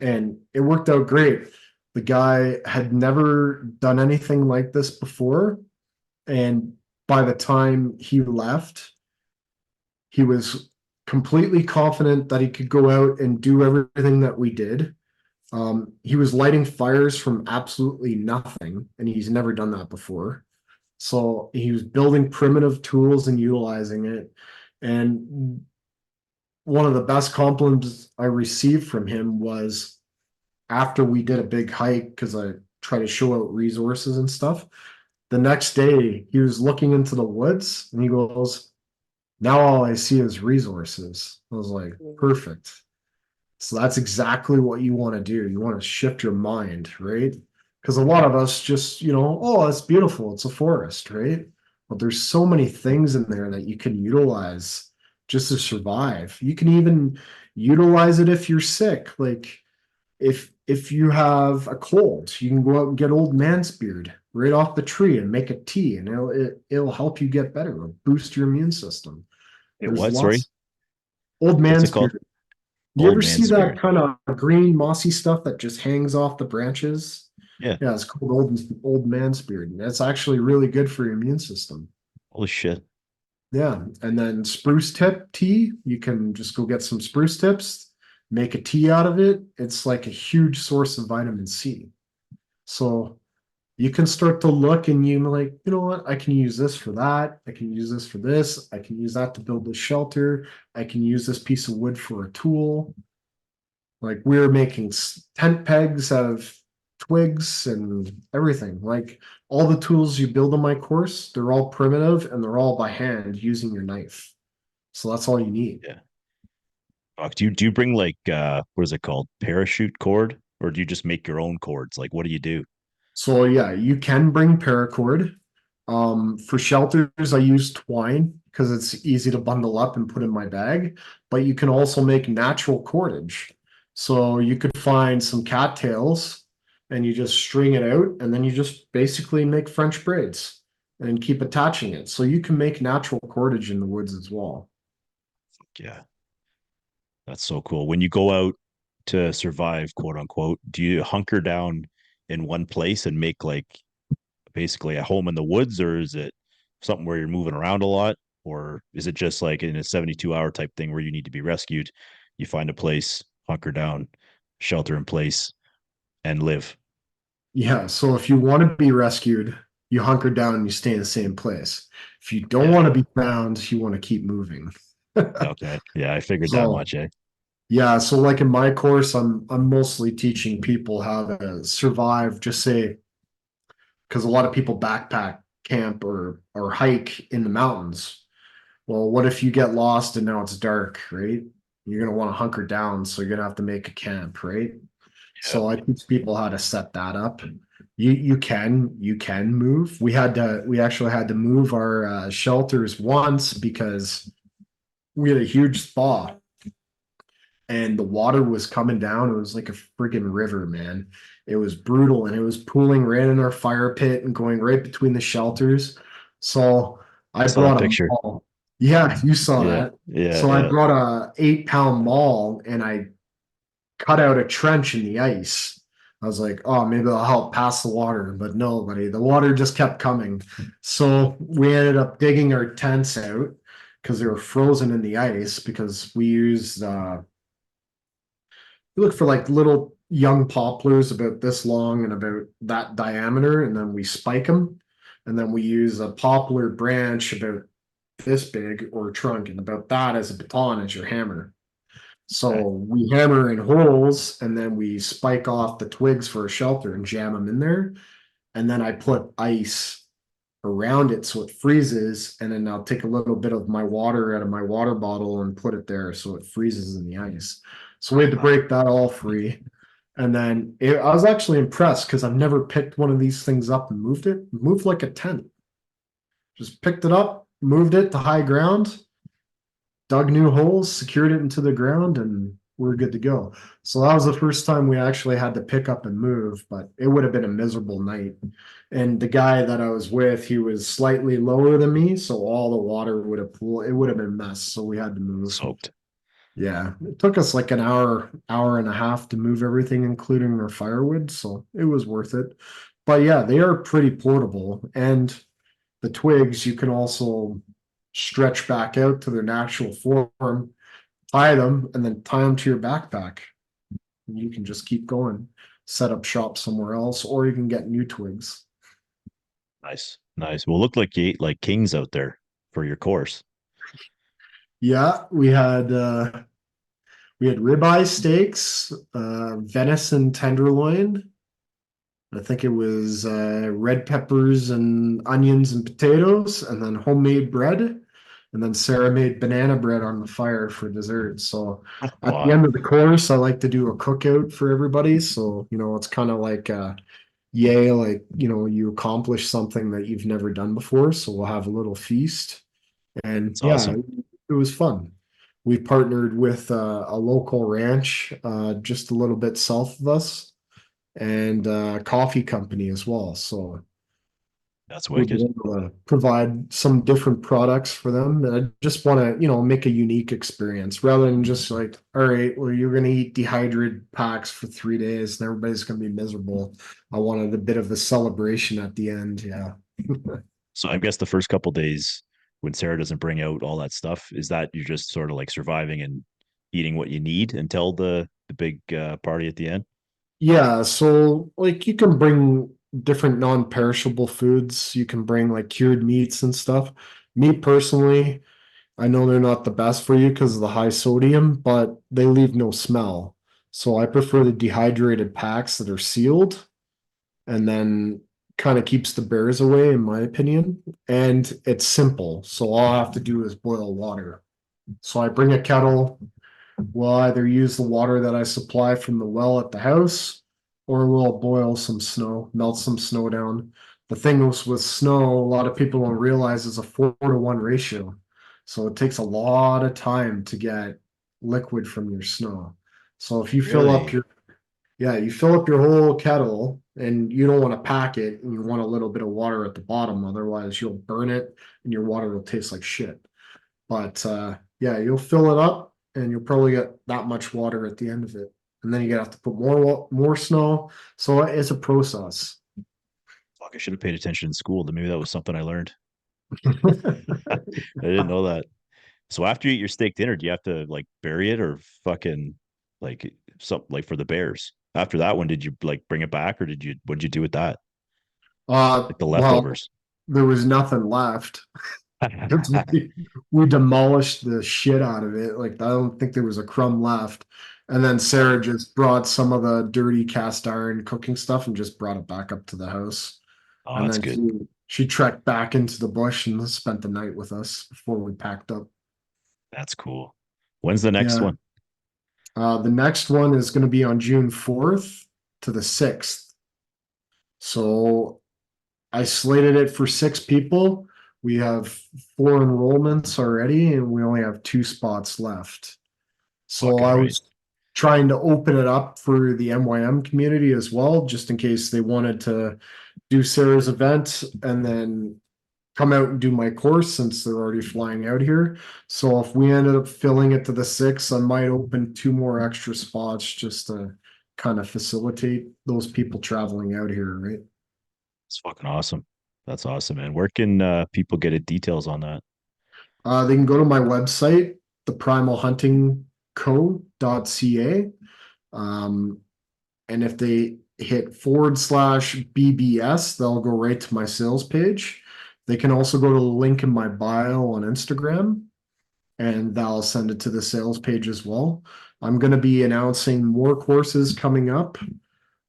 and it worked out great. The guy had never done anything like this before, and by the time he left, he was completely confident that he could go out and do everything that we did. He was lighting fires from absolutely nothing, and he's never done that before. So he was building primitive tools and utilizing it. And one of the best compliments I received from him was after we did a big hike, because I try to show out resources and stuff. The next day, he was looking into the woods and he goes, now all I see is resources. I was like, perfect. So that's exactly what you want to do. You want to shift your mind, right? Because a lot of us just, oh, it's beautiful. It's a forest, right? But there's so many things in there that you can utilize just to survive. You can even utilize it if you're sick. Like if you have a cold, you can go out and get old man's beard right off the tree and make a tea, and it'll help you get better. It'll boost your immune system. It There's what? Sorry, lots old what's it man's called? beard. You Old ever man see that spirit. kind of green mossy stuff that just hangs off the branches? Yeah. Yeah, it's called old man's beard. And that's actually really good for your immune system. Holy shit. Yeah, and then spruce tip tea, you can just go get some spruce tips, make a tea out of it. It's like a huge source of vitamin C. So you can start to look and you like, you know what? I can use this for that. I can use this for this. I can use that to build a shelter. I can use this piece of wood for a tool. Like we're making tent pegs out of twigs and everything. Like all the tools you build on my course, they're all primitive and they're all by hand using your knife. So that's all you need. Yeah. Fuck, do you bring like what is it called? Parachute cord? Or do you just make your own cords? Like what do you do? So yeah, you can bring paracord. For shelters, I use twine because it's easy to bundle up and put in my bag, but you can also make natural cordage. So you could find some cattails and you just string it out and then you just basically make French braids and keep attaching it. So you can make natural cordage in the woods as well. Yeah. That's so cool. When you go out to survive, quote unquote, do you hunker down in one place and make like basically a home in the woods, or is it something where you're moving around a lot? Or is it just like in a 72-hour type thing where you need to be rescued? You find a place, hunker down, shelter in place, and live. Yeah, so if you want to be rescued, you hunker down and you stay in the same place. If you don't Yeah. want to be found, you want to keep moving. Okay. Yeah, I figured that So much, eh? yeah, so like in my course, I'm mostly teaching people how to survive, just say, because a lot of people backpack, camp, or hike in the mountains. Well, what if you get lost and now it's dark, right? You're gonna want to hunker down, so you're gonna have to make a camp, right? Yeah. So I teach people how to set that up. You can move. We actually had to move our shelters once because we had a huge thaw and the water was coming down. It was like a freaking river, man. It was brutal and it was pooling right in our fire pit and going right between the shelters. So I I saw that brought a picture. maul. Yeah, you saw Yeah. that. Yeah. So I Yeah. brought a 8 pound maul and I cut out a trench in the ice. I was like, oh, maybe I'll help pass the water, but no, buddy, the water just kept coming. So we ended up digging our tents out because they were frozen in the ice because we look for like little young poplars about this long and about that diameter, and then we spike them. And then we use a poplar branch about this big or trunk and about that as a baton as your hammer. Okay. So we hammer in holes and then we spike off the twigs for a shelter and jam them in there. And then I put ice around it so it freezes. And then I'll take a little bit of my water out of my water bottle and put it there so it freezes in the ice. So we had to Wow. break that all free. And then I was actually impressed because I've never picked one of these things up and moved it. Moved like a tent. Just picked it up, moved it to high ground, dug new holes, secured it into the ground, and we're good to go. So that was the first time we actually had to pick up and move, but it would have been a miserable night. And the guy that I was with, he was slightly lower than me, so all the water would have pooled. It would have been a mess, so we had to move. Soaked. Yeah, it took us like an hour, hour and a half to move everything, including our firewood, so it was worth it. But yeah, they are pretty portable, and the twigs you can also stretch back out to their natural form, tie them, and then tie them to your backpack. And you can just keep going, set up shop somewhere else, or you can get new twigs. Nice, nice. Well, look like you ate like kings out there for your course. Yeah, we had ribeye steaks, venison tenderloin. I think it was red peppers and onions and potatoes, and then homemade bread. And then Sarah made banana bread on the fire for dessert. So at the Wow, end of the course, I like to do a cookout for everybody. So, it's kind of like, yay, like, you accomplish something that you've never done before. So we'll have a little feast. And that's yeah, awesome. it was fun. We partnered with a local ranch just a little bit south of us and coffee company as well. So That's we'll be wicked. able to provide some different products for them. And I just want to, make a unique experience rather than just like, all right, well, you're going to eat dehydrated packs for 3 days and everybody's going to be miserable. I wanted a bit of a celebration at the end. Yeah. So I guess the first couple days when Sarah doesn't bring out all that stuff, is that you're just sort of like surviving and eating what you need until the big party at the end? Yeah, so like you can bring different non-perishable foods. You can bring like cured meats and stuff. Me personally, I know they're not the best for you because of the high sodium, but they leave no smell. So I prefer the dehydrated packs that are sealed and then kind of keeps the bears away, in my opinion. And it's simple. So all I have to do is boil water. So I bring a kettle, we'll either use the water that I supply from the well at the house, or we'll boil some snow, melt some snow down. The thing is with snow, a lot of people don't realize it's a 4-to-1 ratio. So it takes a lot of time to get liquid from your snow. So if you fill up Really? your, yeah, you fill up your whole kettle and you don't want to pack it and you want a little bit of water at the bottom, otherwise you'll burn it and your water will taste like shit. But yeah, you'll fill it up and you'll probably get that much water at the end of it. And then you have to put more snow. So it's a process. Fuck, I should have paid attention in school. Maybe that was something I learned. I didn't know that. So after you eat your steak dinner, do you have to like bury it or fucking like something like for the bears? After that one, did you like bring it back or what'd you do with that? Like the Well, leftovers? there was nothing left. We demolished the shit out of it. Like I don't think there was a crumb left. And then Sarah just brought some of the dirty cast iron cooking stuff and just brought it back up to the house. Oh, And that's then good. she trekked back into the bush and spent the night with us before we packed up. That's cool. When's the next Yeah. one? The next one is going to be on June 4th to the 6th. So I slated it for 6 people. We have 4 enrollments already, and we only have 2 spots left. So Fucking I right. was trying to open it up for the MYM community as well, just in case they wanted to do Sarah's event and then come out and do my course since they're already flying out here. So if we ended up filling it to the 6, I might open 2 more extra spots just to kind of facilitate those people traveling out here, right? It's fucking awesome. That's awesome, man. Where can people get it details on that? They can go to my website, theprimalhuntingco.ca. Um, and if they hit /BBS, they'll go right to my sales page. They can also go to the link in my bio on Instagram and that'll send it to the sales page as well. I'm going to be announcing more courses coming up.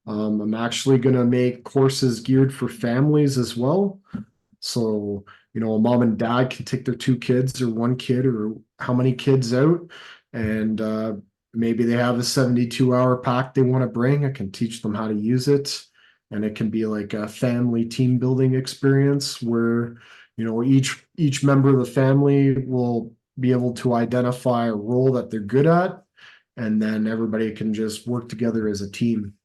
I'm actually going to make courses geared for families as well. So, a mom and dad can take their 2 kids or 1 kid or how many kids out. And maybe they have a 72-hour pack they want to bring. I can teach them how to use it. And it can be like a family team building experience where, each member of the family will be able to identify a role that they're good at. And then everybody can just work together as a team.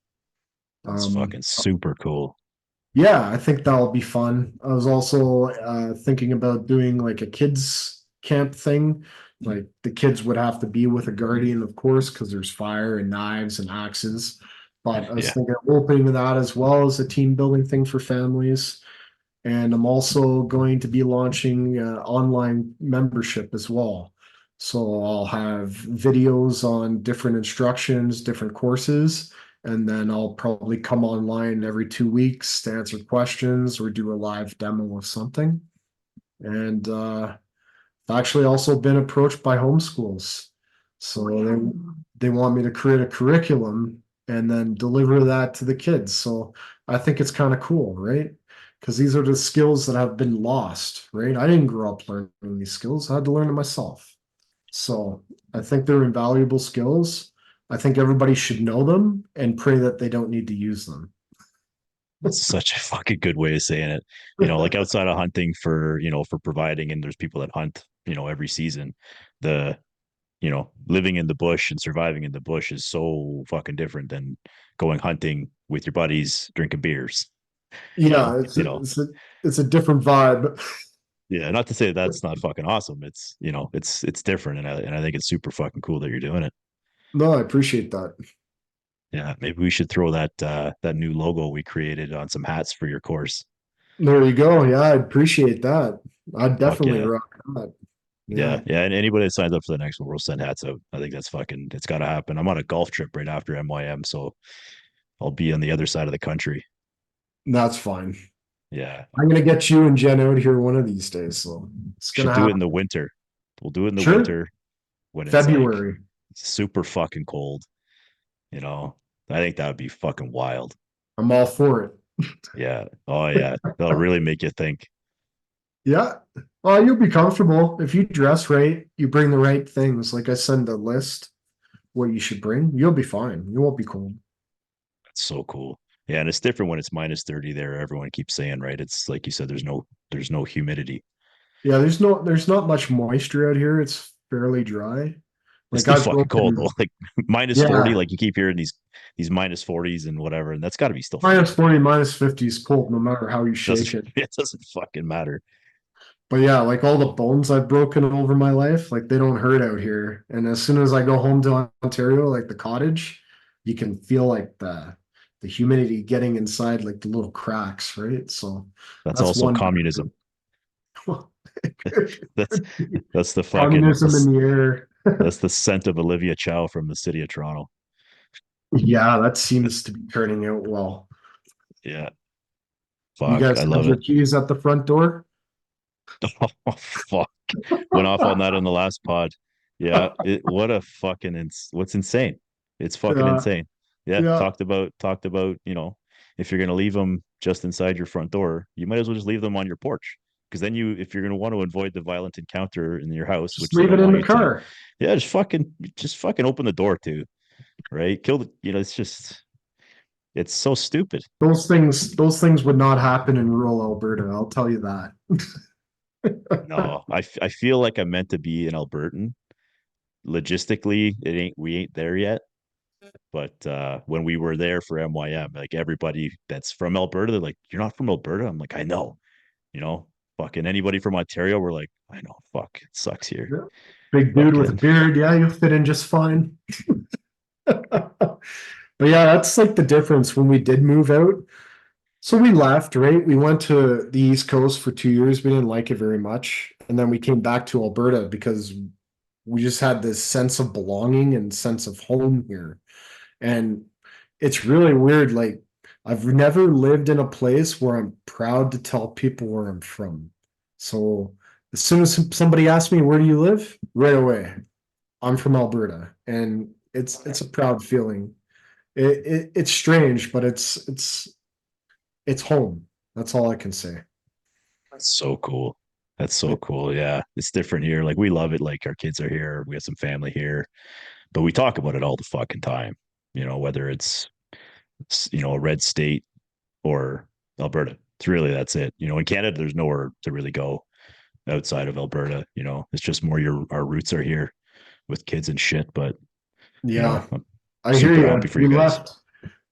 That's Um, fucking super cool. yeah, I think that'll be fun. I was also thinking about doing like a kids camp thing Like the kids would have to be with a guardian, of course, because there's fire and knives and axes. But I was Yeah. thinking of opening that as well as a team building thing for families. And I'm also going to be launching online membership as well. So I'll have videos on different instructions, different courses, and then I'll probably come online every 2 weeks to answer questions or do a live demo of something. And I've actually also been approached by homeschools. So they want me to create a curriculum and then deliver that to the kids. So I think it's kind of cool, right? Because these are the skills that have been lost, right? I didn't grow up learning these skills. I had to learn it myself. So I think they're invaluable skills. I think everybody should know them and pray that they don't need to use them. That's such a fucking good way of saying it. Like outside of hunting for, for providing, and there's people that hunt, every season. The, living in the bush and surviving in the bush is so fucking different than going hunting with your buddies, drinking beers. So, Yeah, it's a different vibe. yeah, not to say that's not fucking awesome. It's, it's different. And I think it's super fucking cool that you're doing it. No, I appreciate that. Yeah. Maybe we should throw that new logo we created on some hats for your course. There you go. Yeah, I appreciate that. I'd Fuck definitely yeah. rock that. Yeah, Yeah, yeah, and anybody that signs up for the next one, we'll send hats out. I think that's fucking. It's got to happen. I'm on a golf trip right after MYM, so I'll be on the other side of the country. that's fine. Yeah, I'm gonna get you and Jen out here one of these days, so it's we should gonna do it in the happen. winter. We'll do it in the Sure. winter when it's like February. super fucking cold. You know, I think that would be fucking wild. I'm all for it. Yeah. Oh yeah, that'll really make you think. Yeah. Well, you'll be comfortable if you dress right, you bring the right things. Like I send a list what you should bring, you'll be fine. You won't be cold. That's so cool. Yeah, and it's different when it's -30 there. Everyone keeps saying, right? It's like you said, there's no humidity. Yeah, there's not much moisture out here. It's fairly dry. It's Like still I've fucking cold though. broken, Like -40, yeah, like you keep hearing these -40s and whatever, and that's got to be still minus freezing. 40, -50 is cold no matter how you Doesn't shake it. it doesn't fucking matter. But yeah, like all the bones I've broken over my life, like they don't hurt out here. And as soon as I go home to Ontario, like the cottage, you can feel like the humidity getting inside like the little cracks, right? So That's that's also one communism. That's that's the fucking communism in the air. that's the scent of Olivia Chow from the city of Toronto. Yeah, that seems to be turning out well. Yeah, You fuck, guys I have love your it. keys at the front door? Oh fuck, went off on that in the last pod. Yeah, what a fucking what's insane. It's fucking Yeah, insane. Yeah, yeah. talked about, if you're gonna leave them just inside your front door, you might as well just leave them on your porch. Because then if you're gonna want to avoid the violent encounter in your house, Just which they leave don't it in want the you to, car. yeah, just fucking open the door too, right? Kill the, it's so stupid. Those things would not happen in rural Alberta, I'll tell you that. No, I feel like I'm meant to be an Albertan. Logistically, we ain't there yet. But when we were there for MYM, like everybody that's from Alberta, they're like, "You're not from Alberta." I'm like, "I know." You know, fucking anybody from Ontario, we're like, "I know, fuck, it sucks here." Yeah. Big dude with a Fucking beard, yeah, you'll fit in just fine. But yeah, that's like the difference when we did move out. So we left, right? We went to the East Coast for 2 years. We didn't like it very much. And then we came back to Alberta because we just had this sense of belonging and sense of home here. And it's really weird. Like, I've never lived in a place where I'm proud to tell people where I'm from. So as soon as somebody asks me, where do you live? Right away, I'm from Alberta. And it's a proud feeling. It's strange, but it's home. That's all I can say. that's so cool. That's so cool. Yeah, it's different here. Like we love it. Like our kids are here. We have some family here, but we talk about it all the fucking time. Whether it's a red state or Alberta. It's really that's it. In Canada, there's nowhere to really go outside of Alberta. It's just more our roots are here with kids and shit. But Yeah, I'm I hear super you. happy for you guys.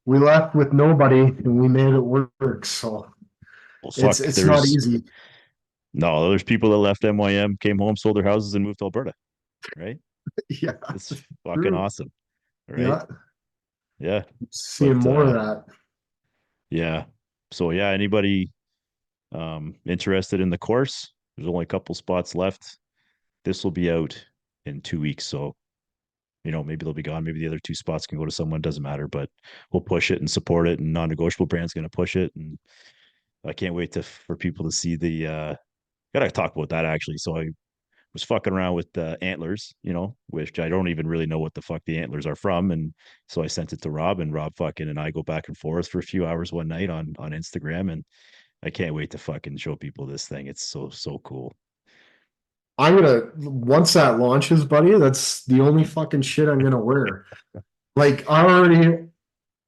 We left with nobody and we made it work. So Well, it's fuck. it's not There's easy. no. There's people that left MYM, came home, sold their houses, and moved to Alberta. right? Yeah, It's fucking true. awesome, right? Yeah, Yeah, seeing but more of that. yeah. So yeah, anybody interested in the course? There's only a couple spots left. This will be out in 2 weeks, so maybe they'll be gone. Maybe the other two spots can go to someone. Doesn't matter, but we'll push it and support it. And non-negotiable brand's going to push it, and I can't wait for people to see the. Gotta talk about that actually. So I was fucking around with the antlers, which I don't even really know what the fuck the antlers are from, and so I sent it to Rob, and Rob fucking and I go back and forth for a few hours one night on Instagram, and I can't wait to fucking show people this thing. It's so cool. I'm gonna once that launches, buddy, that's the only fucking shit I'm gonna wear. Like I already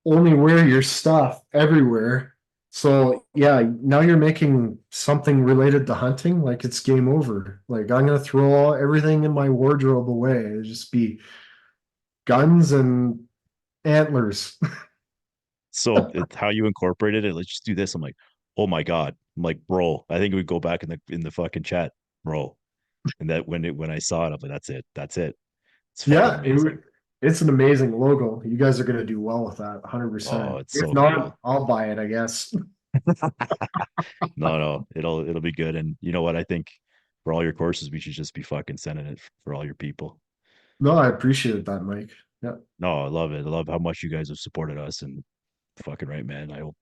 only wear your stuff everywhere. So yeah, now you're making something related to hunting, like it's game over. Like I'm gonna throw everything in my wardrobe away. It'll just be guns and antlers. So how you incorporated it? Let's just do this. I'm like, oh my god. I'm like, bro, I think we go back in the fucking chat, bro. And that when I saw it, I'm like, that's it. It's fucking Yeah, amazing. it's an amazing logo. You guys are gonna do well with that, Oh, 100%. it's If so not, cool. I'll buy it, I guess. No, it'll be good. And you know what? I think for all your courses, we should just be fucking sending it for all your people. No, I appreciate that, Mike. Yeah. No, I love it. I love how much you guys have supported us, and fucking right, man. I hope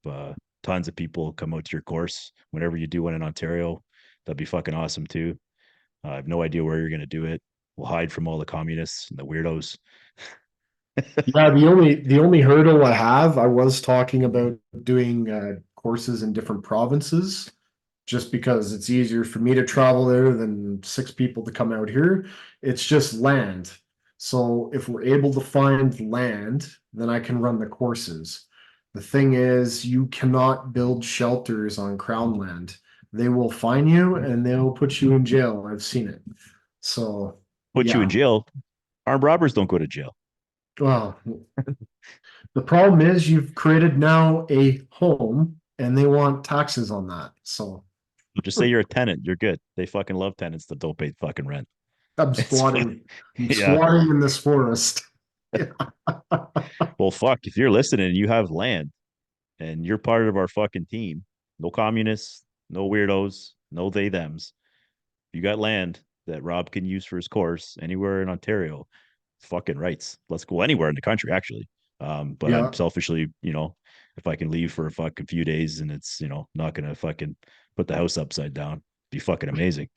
tons of people come out to your course whenever you do one in Ontario. That'd be fucking awesome too. I have no idea where you're gonna do it. We'll hide from all the communists and the weirdos. Yeah, the only hurdle I have, I was talking about doing courses in different provinces, just because it's easier for me to travel there than six people to come out here. It's just land. So if we're able to find land, then I can run the courses. The thing is, you cannot build shelters on Crown land. They will fine you and they'll put you in jail. I've seen it. So Put you in yeah. jail. Armed robbers don't go to jail. Well, the problem is you've created now a home and they want taxes on that. So Just say you're a tenant. You're good. They fucking love tenants that don't pay fucking rent. I'm It's fun. squatting. I'm Yeah. squatting in this forest. Yeah. Well, fuck. If you're listening and you have land and you're part of our fucking team, no communists, no weirdos, no they thems. You got land that Rob can use for his course anywhere in Ontario, fucking rights. Let's go anywhere in the country, actually. But I'm Yeah, selfishly, if I can leave for a fucking few days and it's, not gonna fucking put the house upside down, be fucking amazing.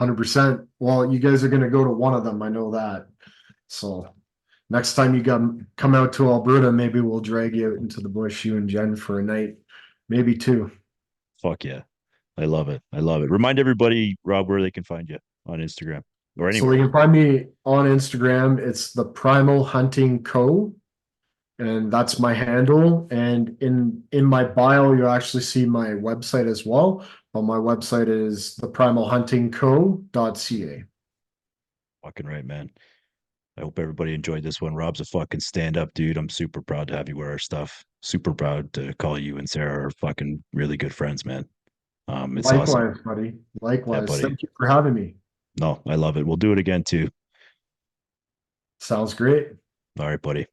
100%. Well, you guys are going to go to one of them. I know that. So next time you come out to Alberta, maybe we'll drag you out into the bush, you and Jen, for a night, maybe two. Fuck yeah. I love it. I love it. Remind everybody, Rob, where they can find you on Instagram or So they anywhere. can find me on Instagram. It's the Primal Hunting Co. And that's my handle. And in my bio, you'll actually see my website as well. But my website is theprimalhuntingco.ca. Fucking right, man. I hope everybody enjoyed this one. Rob's a fucking stand up dude. I'm super proud to have you wear our stuff. Super proud to call you and Sarah are fucking really good friends, man. It's awesome. Likewise, buddy. Yeah, Likewise. buddy. Thank you for having me. No, I love it. We'll do it again too. Sounds great. All right, buddy.